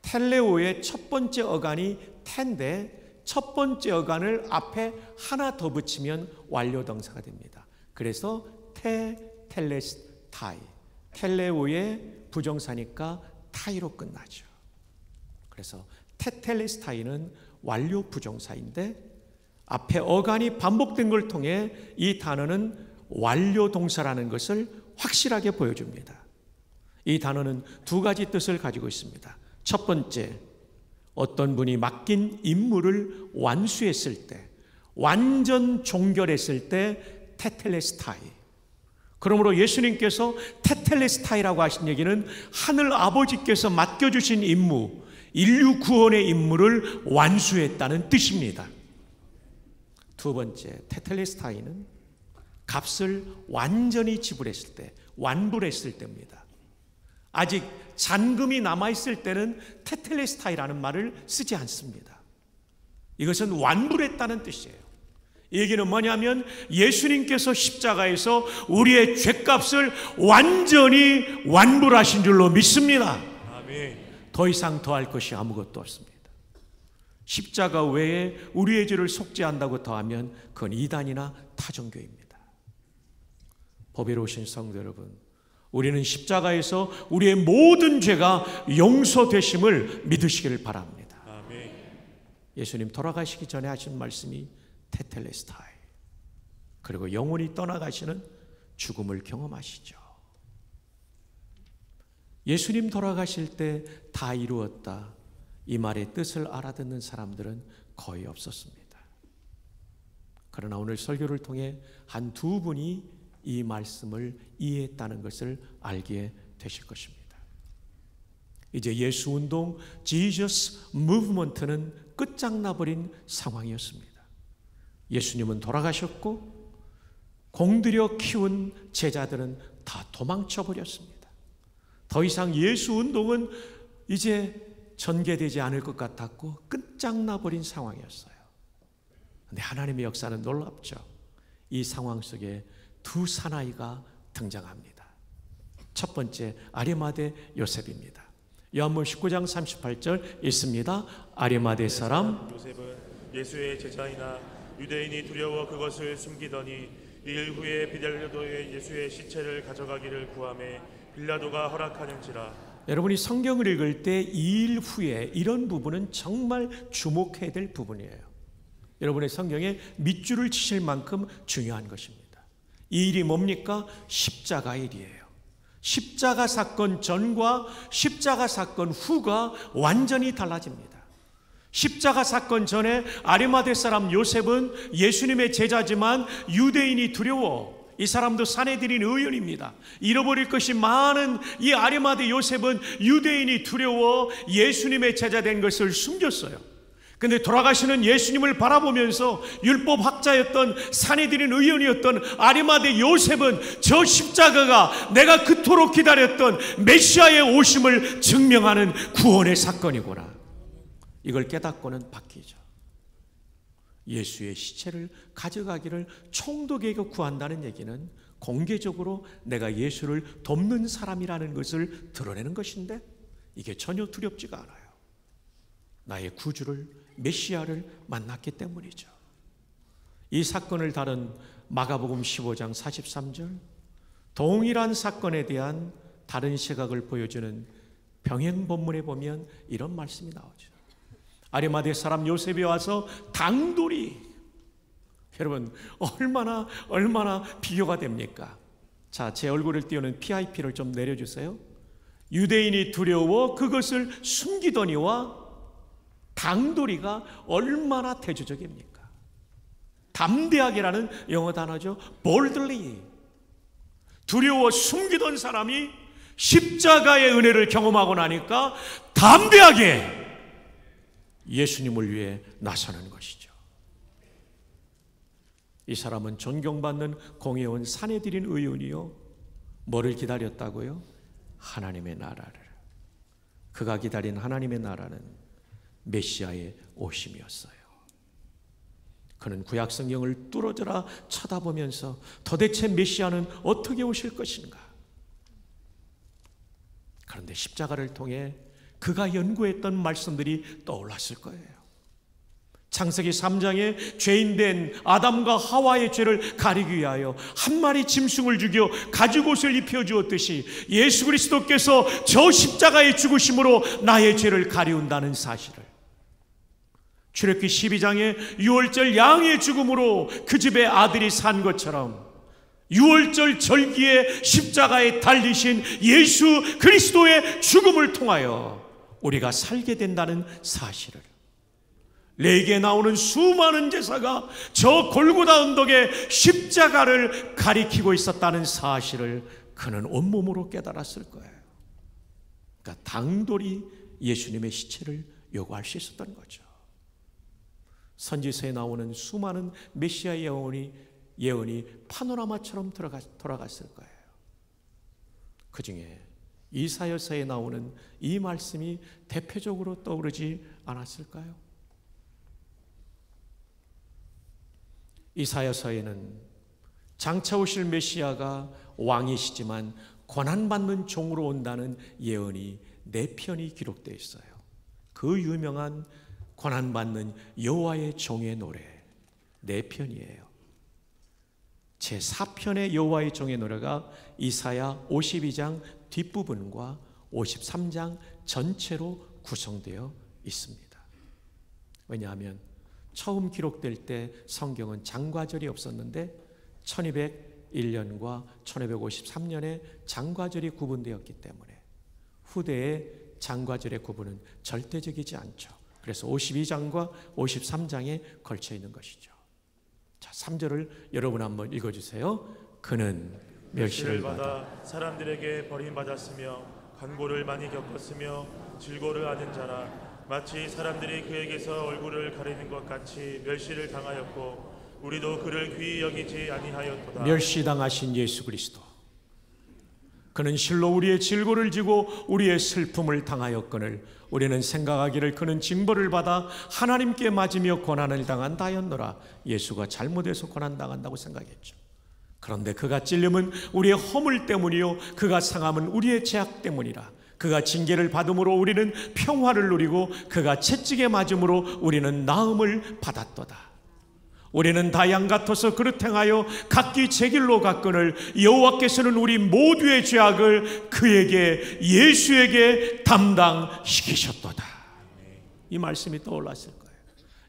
텔레오의 첫 번째 어간이 텐데 첫 번째 어간을 앞에 하나 더 붙이면 완료 동사가 됩니다. 그래서 텔레스타이, 텔레오의 부정사니까 타이로 끝나죠. 그래서 테텔레스타이는 완료 부정사인데 앞에 어간이 반복된 걸 통해 이 단어는 완료 동사라는 것을 확실하게 보여줍니다. 이 단어는 두 가지 뜻을 가지고 있습니다. 첫 번째, 어떤 분이 맡긴 임무를 완수했을 때, 완전 종결했을 때 테텔레스타이. 그러므로 예수님께서 테텔레스타이라고 하신 얘기는 하늘 아버지께서 맡겨주신 임무, 인류 구원의 임무를 완수했다는 뜻입니다. 두 번째, 테텔레스타이는 값을 완전히 지불했을 때, 완불했을 때입니다. 아직 잔금이 남아있을 때는 테텔레스타이라는 말을 쓰지 않습니다. 이것은 완불했다는 뜻이에요. 이 얘기는 뭐냐면 예수님께서 십자가에서 우리의 죄값을 완전히 완불하신 줄로 믿습니다. 아멘. 더 이상 더할 것이 아무것도 없습니다. 십자가 외에 우리의 죄를 속죄한다고 더하면 그건 이단이나 타종교입니다. 법외로우신 성도 여러분, 우리는 십자가에서 우리의 모든 죄가 용서되심을 믿으시기를 바랍니다. 아멘. 예수님 돌아가시기 전에 하신 말씀이 테텔레스타이, 그리고 영혼이 떠나가시는 죽음을 경험하시죠. 예수님 돌아가실 때 다 이루었다, 이 말의 뜻을 알아듣는 사람들은 거의 없었습니다. 그러나 오늘 설교를 통해 한 두 분이 이 말씀을 이해했다는 것을 알게 되실 것입니다. 이제 예수 운동, Jesus Movement는 끝장나버린 상황이었습니다. 예수님은 돌아가셨고 공들여 키운 제자들은 다 도망쳐 버렸습니다. 더 이상 예수 운동은 이제 전개되지 않을 것 같았고 끝장나버린 상황이었어요. 그런데 하나님의 역사는 놀랍죠. 이 상황 속에 두 사나이가 등장합니다. 첫 번째 아리마대 요셉입니다. 요한복음 19장 38절 있습니다. 아리마대 사람 요셉은 예수의 제자이나 유대인이 두려워 그것을 숨기더니 2일 후에 빌라도의 예수의 시체를 가져가기를 구하매 빌라도가 허락하는지라. 여러분이 성경을 읽을 때 2일 후에 이런 부분은 정말 주목해야 될 부분이에요. 여러분의 성경에 밑줄을 치실 만큼 중요한 것입니다. 이 일이 뭡니까? 십자가 일이에요. 십자가 사건 전과 십자가 사건 후가 완전히 달라집니다. 십자가 사건 전에 아리마대 사람 요셉은 예수님의 제자지만 유대인이 두려워 이 사람도 사내들인 의원입니다. 잃어버릴 것이 많은 이 아리마대 요셉은 유대인이 두려워 예수님의 제자 된 것을 숨겼어요. 근데 돌아가시는 예수님을 바라보면서 율법학자였던 사내들인 의원이었던 아리마대 요셉은 저 십자가가 내가 그토록 기다렸던 메시아의 오심을 증명하는 구원의 사건이구나. 이걸 깨닫고는 바뀌죠. 예수의 시체를 가져가기를 총독에게 구한다는 얘기는 공개적으로 내가 예수를 돕는 사람이라는 것을 드러내는 것인데 이게 전혀 두렵지가 않아요. 나의 구주를 메시아를 만났기 때문이죠. 이 사건을 다룬 마가복음 15장 43절 동일한 사건에 대한 다른 시각을 보여주는 병행 본문에 보면 이런 말씀이 나오죠. 아리마대 사람 요셉이 와서 당돌이, 여러분 얼마나 비교가 됩니까? 자, 제 얼굴을 띄우는 PIP를 좀 내려주세요. 유대인이 두려워 그것을 숨기더니와 당돌이가 얼마나 대조적입니까? 담대하게라는 영어 단어죠. boldly. 두려워 숨기던 사람이 십자가의 은혜를 경험하고 나니까 담대하게 예수님을 위해 나서는 것이죠. 이 사람은 존경받는 공의원 사내들인 의원이요. 뭐를 기다렸다고요? 하나님의 나라를. 그가 기다린 하나님의 나라는 메시아의 오심이었어요. 그는 구약 성경을 뚫어져라 쳐다보면서 도대체 메시아는 어떻게 오실 것인가? 그런데 십자가를 통해 그가 연구했던 말씀들이 떠올랐을 거예요. 창세기 3장에 죄인된 아담과 하와의 죄를 가리기 위하여 한 마리 짐승을 죽여 가죽옷을 입혀주었듯이 예수 그리스도께서 저 십자가의 죽으심으로 나의 죄를 가리운다는 사실을, 출애굽기 12장에 유월절 양의 죽음으로 그 집에 아들이 산 것처럼 유월절 절기에 십자가에 달리신 예수 그리스도의 죽음을 통하여 우리가 살게 된다는 사실을, 레위기에 나오는 수많은 제사가 저 골고다 언덕에 십자가를 가리키고 있었다는 사실을 그는 온몸으로 깨달았을 거예요. 그러니까 당돌이 예수님의 시체를 요구할 수 있었던 거죠. 선지서에 나오는 수많은 메시아 예언이 파노라마처럼 돌아갔을 거예요. 그 중에 이사야서에 나오는 이 말씀이 대표적으로 떠오르지 않았을까요? 이사야서에는 장차 오실 메시아가 왕이시지만 고난받는 종으로 온다는 예언이 4편이 기록되어 있어요. 그 유명한 고난받는 여호와의 종의 노래 4편이에요. 제4편의 여호와의 종의 노래가 이사야 52장 뒷부분과 53장 전체로 구성되어 있습니다. 왜냐하면 처음 기록될 때 성경은 장과절이 없었는데 1201년과 1553년에 장과절이 구분되었기 때문에 후대의 장과절의 구분은 절대적이지 않죠. 그래서 52장과 53장에 걸쳐 있는 것이죠. 자, 3절을 여러분 한번 읽어주세요. 그는 멸시를 받아 사람들에게 버림받았으며 간고를 많이 겪었으며 질고를 아는 자라. 마치 사람들이 그에게서 얼굴을 가리는 것 같이 멸시를 당하였고 우리도 그를 귀히 여기지 아니하였도다. 멸시당하신 예수 그리스도, 그는 실로 우리의 질고를 지고 우리의 슬픔을 당하였거늘 우리는 생각하기를 그는 징벌을 받아 하나님께 맞으며 고난을 당한다였노라. 예수가 잘못해서 고난당한다고 생각했죠. 그런데 그가 찔림은 우리의 허물 때문이요 그가 상함은 우리의 죄악 때문이라. 그가 징계를 받음으로 우리는 평화를 누리고 그가 채찍에 맞음으로 우리는 나음을 받았도다. 우리는 다 양 같아서 그릇 행하여 각기 제 길로 갔거늘 여호와께서는 우리 모두의 죄악을 그에게 예수에게 담당시키셨도다. 이 말씀이 떠올랐을 거예요.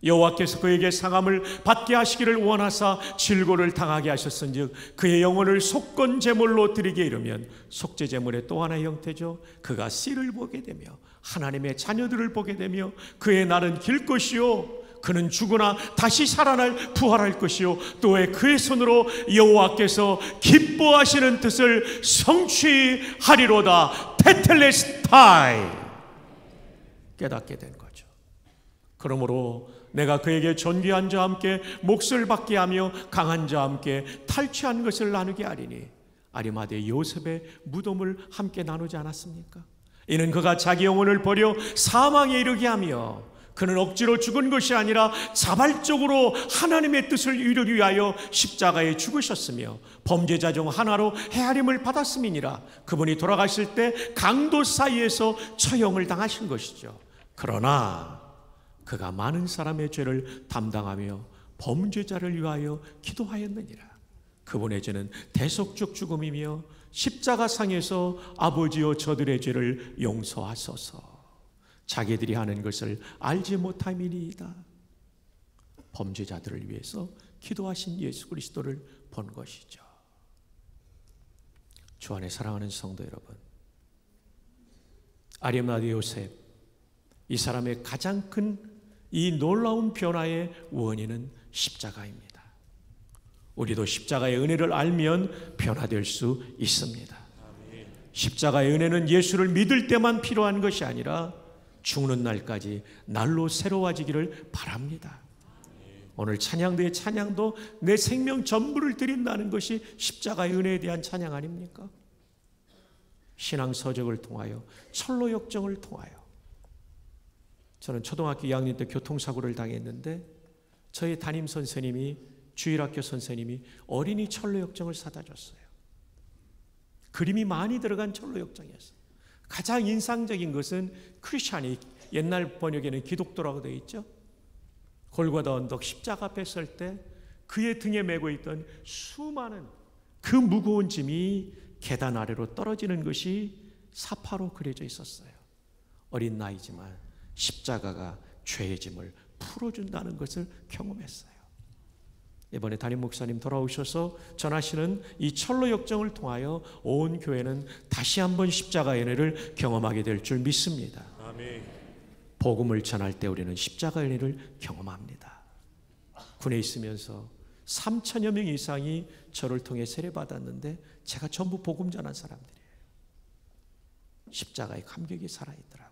여호와께서 그에게 상함을 받게 하시기를 원하사 질고를 당하게 하셨은즉 그의 영혼을 속건 제물로 드리게 이르면 속죄 제물의 또 하나의 형태죠. 그가 씨를 보게 되며 하나님의 자녀들을 보게 되며 그의 날은 길 것이요 그는 죽으나 다시 살아날 부활할 것이요 또 그의 손으로 여호와께서 기뻐하시는 뜻을 성취하리로다. 테텔레스타이, 깨닫게 된 거죠. 그러므로 내가 그에게 존귀한 자와 함께 몫을 받게 하며 강한 자와 함께 탈취한 것을 나누게 하리니 아리마대 요셉의 무덤을 함께 나누지 않았습니까? 이는 그가 자기 영혼을 버려 사망에 이르게 하며 그는 억지로 죽은 것이 아니라 자발적으로 하나님의 뜻을 이루기 위하여 십자가에 죽으셨으며 범죄자 중 하나로 헤아림을 받았음이니라. 그분이 돌아가실 때 강도 사이에서 처형을 당하신 것이죠. 그러나 그가 많은 사람의 죄를 담당하며 범죄자를 위하여 기도하였느니라. 그분의 죄는 대속적 죽음이며 십자가상에서 아버지여 저들의 죄를 용서하소서. 자기들이 하는 것을 알지 못함이니이다. 범죄자들을 위해서 기도하신 예수 그리스도를 본 것이죠. 주 안에 사랑하는 성도 여러분, 아리마대 요셉, 이 사람의 가장 큰 이 놀라운 변화의 원인은 십자가입니다. 우리도 십자가의 은혜를 알면 변화될 수 있습니다. 십자가의 은혜는 예수를 믿을 때만 필요한 것이 아니라 죽는 날까지 날로 새로워지기를 바랍니다. 오늘 찬양대의 찬양도 내 생명 전부를 드린다는 것이 십자가의 은혜에 대한 찬양 아닙니까? 신앙서적을 통하여, 철로역정을 통하여. 저는 초등학교 2학년 때 교통사고를 당했는데 저희 담임 선생님이, 주일학교 선생님이 어린이 철로역정을 사다 줬어요. 그림이 많이 들어간 철로역정이었어요. 가장 인상적인 것은 크리스찬이, 옛날 번역에는 기독도라고 되어 있죠. 골고다 언덕 십자가 앞에 설 때 그의 등에 메고 있던 수많은 그 무거운 짐이 계단 아래로 떨어지는 것이 사파로 그려져 있었어요. 어린 나이지만 십자가가 죄의 짐을 풀어준다는 것을 경험했어요. 이번에 담임 목사님 돌아오셔서 전하시는 이 철로 역정을 통하여 온 교회는 다시 한번 십자가의 은혜를 경험하게 될 줄 믿습니다. 아멘. 복음을 전할 때 우리는 십자가의 은혜를 경험합니다. 군에 있으면서 3천여 명 이상이 저를 통해 세례받았는데 제가 전부 복음 전한 사람들이에요. 십자가의 감격이 살아있더라고요.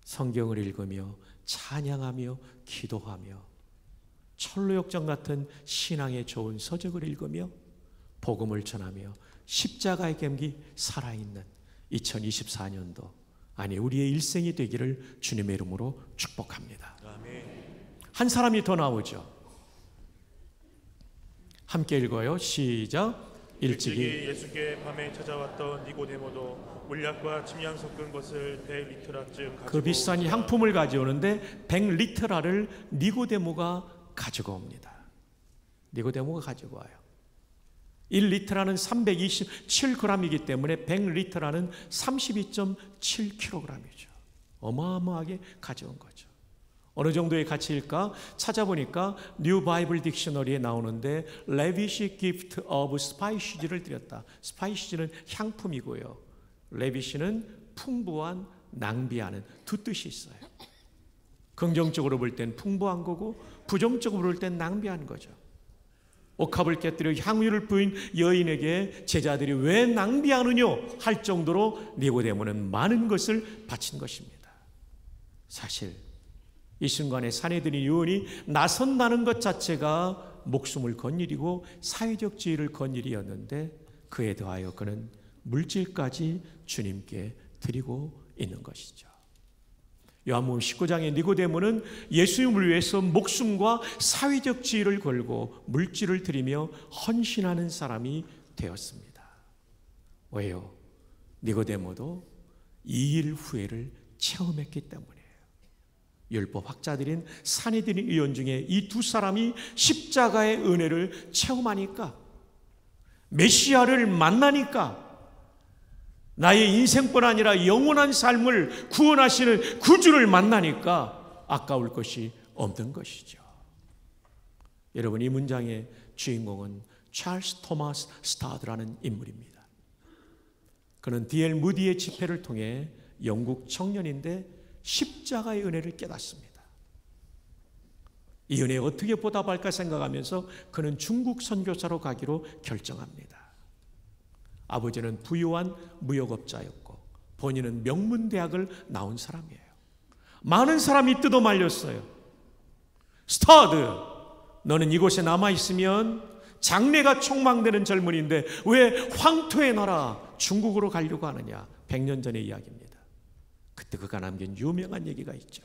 성경을 읽으며 찬양하며 기도하며 철로역정 같은 신앙의 좋은 서적을 읽으며 복음을 전하며 십자가의 감격이 살아있는 2024년도, 아니 우리의 일생이 되기를 주님의 이름으로 축복합니다. 아멘. 한 사람이 더 나오죠. 함께 읽어요. 시작. 일찍이 예수께 밤에 찾아왔던 니고데모도 물약과 침향 섞은 것을 100리트라쯤 가지고 그 비싼 향품을 가져오는데 100리트라를 니고데모가 가지고 옵니다. 니고데모가 가지고 와요. 1리트라는 327g이기 때문에 100리트라는 32.7kg이죠. 어마어마하게 가져온 거죠. 어느 정도의 가치일까? 찾아보니까 뉴 바이블 딕셔너리에 나오는데 레비시 기프트 오브 스파이시즈를 드렸다. 스파이시즈는 향품이고요. 레비시는 풍부한, 낭비하는 두 뜻이 있어요. 긍정적으로 볼 땐 풍부한 거고 부정적으로 볼 땐 낭비한 거죠. 옥합을 깨뜨려 향유를 부인 여인에게 제자들이 왜 낭비하느냐 할 정도로 니고데모는 많은 것을 바친 것입니다. 사실 이 순간에 산헤드린 의원이 나선다는 것 자체가 목숨을 건 일이고 사회적 지위를 건 일이었는데 그에 더하여 그는 물질까지 주님께 드리고 있는 것이죠. 요한복음 19장의 니고데모는 예수님을 위해서 목숨과 사회적 지위를 걸고 물질을 드리며 헌신하는 사람이 되었습니다. 왜요? 니고데모도 2일 후회를 체험했기 때문이에요. 율법 학자들인 산헤드린 의원 중에 이 두 사람이 십자가의 은혜를 체험하니까, 메시아를 만나니까, 나의 인생뿐 아니라 영원한 삶을 구원하시는 구주를 만나니까 아까울 것이 없는 것이죠. 여러분, 이 문장의 주인공은 찰스 토마스 스타드라는 인물입니다. 그는 D.L. 무디의 집회를 통해 영국 청년인데 십자가의 은혜를 깨닫습니다. 이 은혜에 어떻게 보답할까 생각하면서 그는 중국 선교사로 가기로 결정합니다. 아버지는 부유한 무역업자였고 본인은 명문대학을 나온 사람이에요. 많은 사람이 뜯어 말렸어요. 스타드, 너는 이곳에 남아있으면 장래가 촉망되는 젊은이인데 왜 황토의 나라 중국으로 가려고 하느냐. 100년 전의 이야기입니다. 그때 그가 남긴 유명한 얘기가 있죠.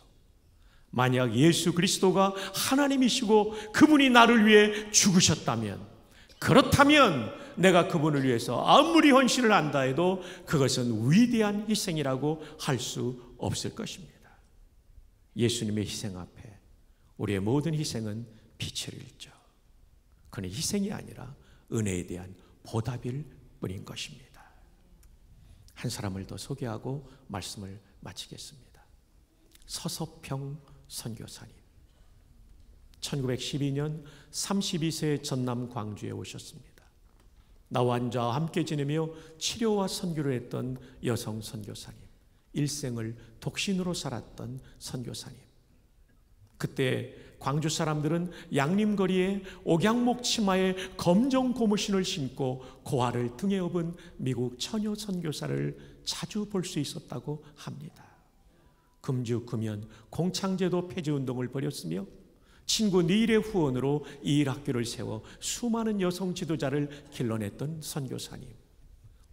만약 예수 그리스도가 하나님이시고 그분이 나를 위해 죽으셨다면, 그렇다면 내가 그분을 위해서 아무리 헌신을 한다 해도 그것은 위대한 희생이라고 할 수 없을 것입니다. 예수님의 희생 앞에 우리의 모든 희생은 빛을 잃죠. 그는 희생이 아니라 은혜에 대한 보답일 뿐인 것입니다. 한 사람을 더 소개하고 말씀을 마치겠습니다. 서서평 선교사님, 1912년 32세 전남 광주에 오셨습니다. 나환자와 함께 지내며 치료와 선교를 했던 여성 선교사님, 일생을 독신으로 살았던 선교사님. 그때 광주 사람들은 양림거리에 옥양목 치마에 검정 고무신을 신고 고화를 등에 업은 미국 처녀 선교사를 자주 볼 수 있었다고 합니다. 금주 금연 공창제도 폐지운동을 벌였으며 친구 니일의 후원으로 이 일학교를 세워 수많은 여성 지도자를 길러냈던 선교사님,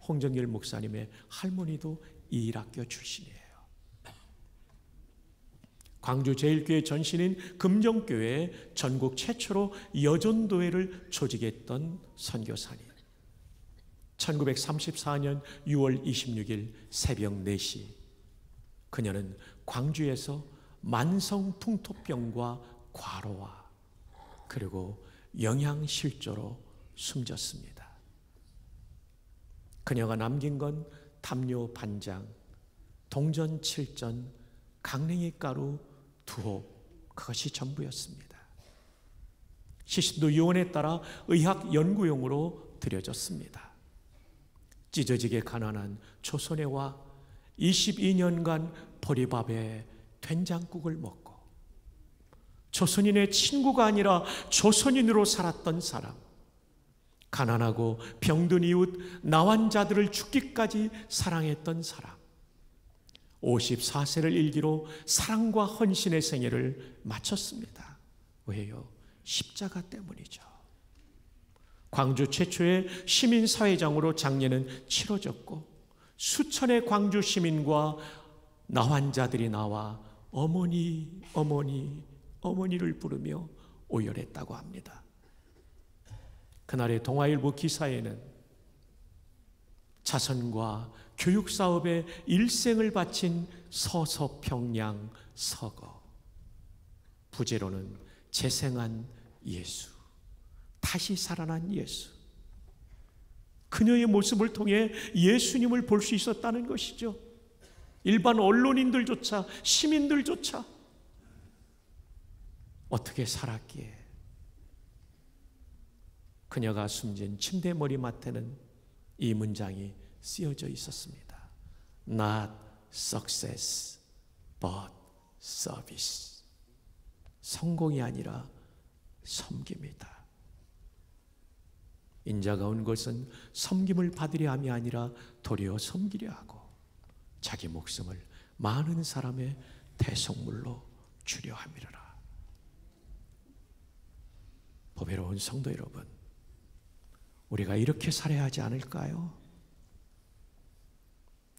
홍정길 목사님의 할머니도 이 일학교 출신이에요. 광주 제일교회 전신인 금정교회에 전국 최초로 여전도회를 조직했던 선교사님, 1934년 6월 26일 새벽 4시 그녀는 광주에서 만성풍토병과 과로와 그리고 영양실조로 숨졌습니다. 그녀가 남긴 건 담요 반장, 동전 7전, 강냉이 가루 2홉, 그것이 전부였습니다. 시신도 요원에 따라 의학 연구용으로 들여졌습니다. 찢어지게 가난한 조선애와 22년간 보리밥에 된장국을 먹고 조선인의 친구가 아니라 조선인으로 살았던 사람, 가난하고 병든 이웃 나환자들을 죽기까지 사랑했던 사람, 54세를 일기로 사랑과 헌신의 생애를 마쳤습니다. 왜요? 십자가 때문이죠. 광주 최초의 시민사회장으로 장례는 치러졌고 수천의 광주 시민과 나환자들이 나와 어머니, 어머니, 어머니를 부르며 오열했다고 합니다. 그날의 동아일보 기사에는 자선과 교육사업에 일생을 바친 서서평양 서거, 부제로는 재생한 예수, 다시 살아난 예수, 그녀의 모습을 통해 예수님을 볼 수 있었다는 것이죠. 일반 언론인들조차, 시민들조차 어떻게 살았기에. 그녀가 숨진 침대 머리맡에는 이 문장이 쓰여져 있었습니다. Not success, but service. 성공이 아니라 섬깁니다. 인자가 온 것은 섬김을 받으려 함이 아니라 도리어 섬기려 하고 자기 목숨을 많은 사람의 대속물로 주려 함이로라. 보배로운 성도 여러분, 우리가 이렇게 살아야 하지 않을까요?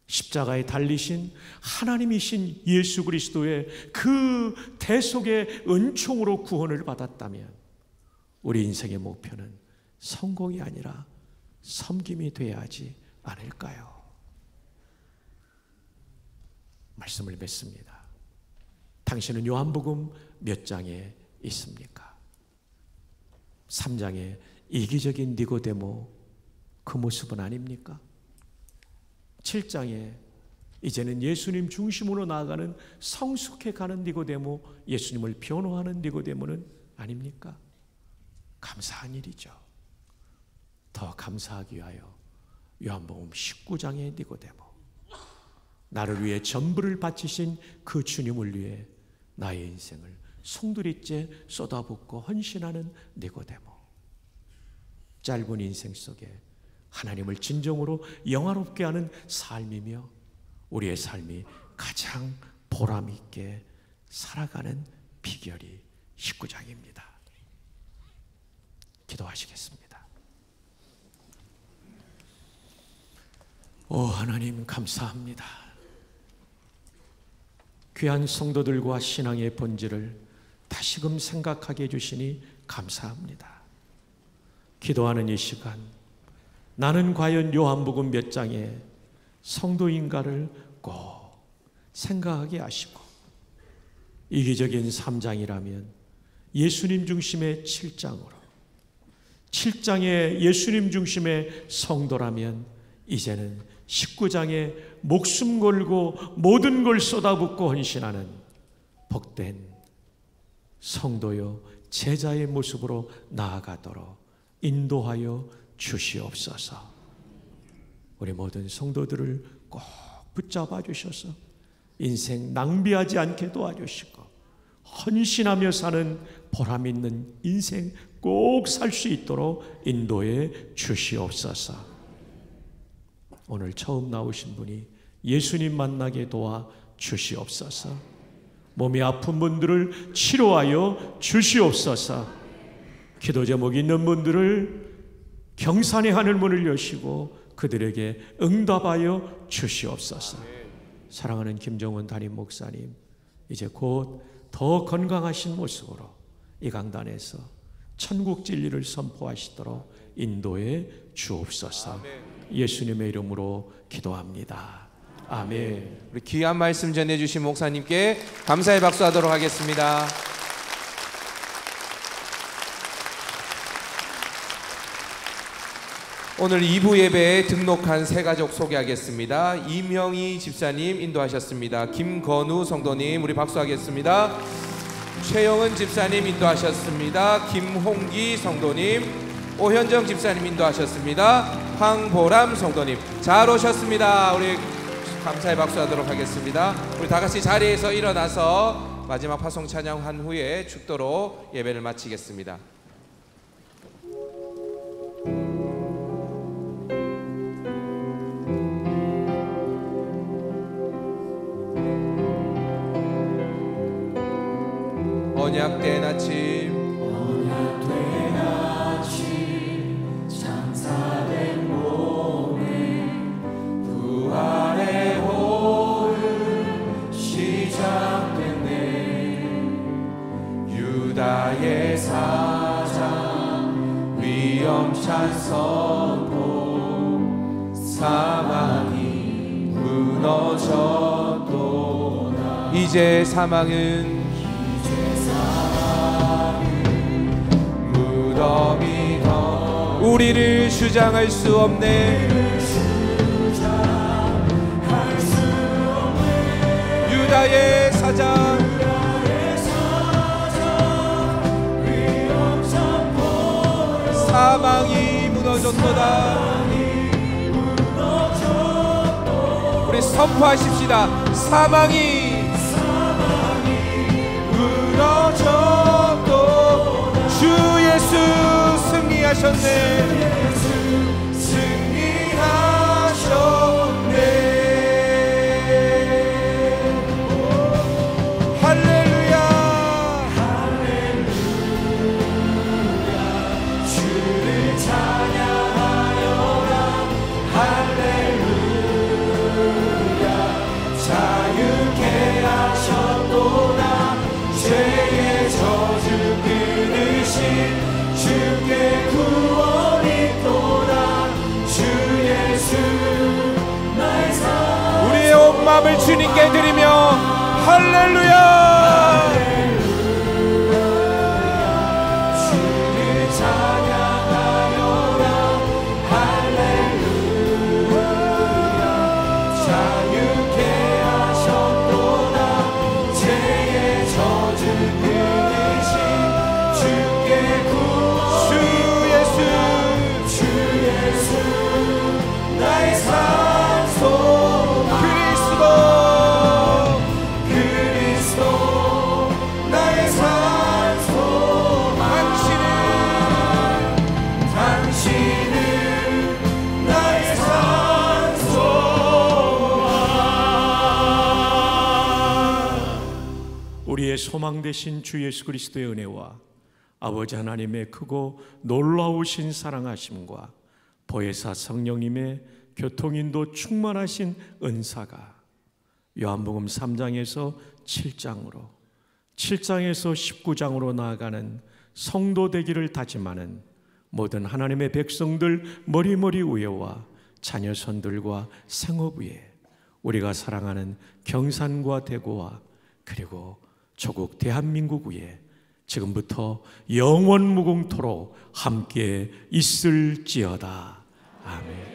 십자가에 달리신 하나님이신 예수 그리스도의 그 대속의 은총으로 구원을 받았다면 우리 인생의 목표는 성공이 아니라 섬김이 되어야 하지 않을까요? 말씀을 맺습니다. 당신은 요한복음 몇 장에 있습니까? 3장의 이기적인 니고데모, 그 모습은 아닙니까? 7장에 이제는 예수님 중심으로 나아가는 성숙해가는 니고데모, 예수님을 변호하는 니고데모는 아닙니까? 감사한 일이죠. 더 감사하기 위하여 요한복음 19장의 니고데모, 나를 위해 전부를 바치신 그 주님을 위해 나의 인생을 송두리째 쏟아붓고 헌신하는 니고데모, 짧은 인생 속에 하나님을 진정으로 영화롭게 하는 삶이며 우리의 삶이 가장 보람있게 살아가는 비결이 19장입니다. 기도하시겠습니다. 오 하나님, 감사합니다. 귀한 성도들과 신앙의 본질을 다시금 생각하게 해주시니 감사합니다. 기도하는 이 시간, 나는 과연 요한복음 몇 장의 성도인가를 꼭 생각하게 하시고, 이기적인 3장이라면 예수님 중심의 7장으로, 7장의 예수님 중심의 성도라면 이제는 19장에 목숨 걸고 모든 걸 쏟아붓고 헌신하는 복된 성도요 제자의 모습으로 나아가도록 인도하여 주시옵소서. 우리 모든 성도들을 꼭 붙잡아 주셔서 인생 낭비하지 않게 도와주시고 헌신하며 사는 보람 있는 인생 꼭 살 수 있도록 인도해 주시옵소서. 오늘 처음 나오신 분이 예수님 만나게 도와 주시옵소서. 몸이 아픈 분들을 치료하여 주시옵소서. 기도 제목이 있는 분들을 경산의 하늘문을 여시고 그들에게 응답하여 주시옵소서. 사랑하는 김정원 담임 목사님, 이제 곧 더 건강하신 모습으로 이 강단에서 천국 진리를 선포하시도록 인도해 주옵소서. 예수님의 이름으로 기도합니다. 아멘. 우리 귀한 말씀 전해주신 목사님께 감사의 박수하도록 하겠습니다. 오늘 2부 예배에 등록한 세 가족 소개하겠습니다. 이명희 집사님 인도하셨습니다. 김건우 성도님, 우리 박수하겠습니다. 최영은 집사님 인도하셨습니다. 김홍기 성도님, 오현정 집사님 인도하셨습니다. 황보람 성도님, 잘 오셨습니다. 우리 감사의 박수하도록 하겠습니다. 우리 다 같이 자리에서 일어나서 마지막 파송 찬양한 후에 축도로 예배를 마치겠습니다. 언약된 아침, 언약된 아침, 장사된 몸에 부활의 오름 시작됐네. 유다의 사장 위험찬 선포, 사망이 무너졌도다. 이제 사망은 무덤이 더 우리를 주장할 수 없네. 유다의 사장 사망이 무너졌도다. 우리 선포하십시다. 사망이 무너졌도 주 예수 승리하셨네. 우리의 소망 되신 주 예수 그리스도의 은혜와 아버지 하나님의 크고 놀라우신 사랑하심과 보혜사 성령님의 교통인도 충만하신 은사가 요한복음 3장에서 7장으로 7장에서 19장으로 나아가는 성도 되기를 다짐하는 모든 하나님의 백성들 머리머리 위에와 자녀손들과 생업 위에 우리가 사랑하는 경산과 대구와 그리고 조국 대한민국 위에 지금부터 영원 무궁토록 함께 있을지어다. 아멘.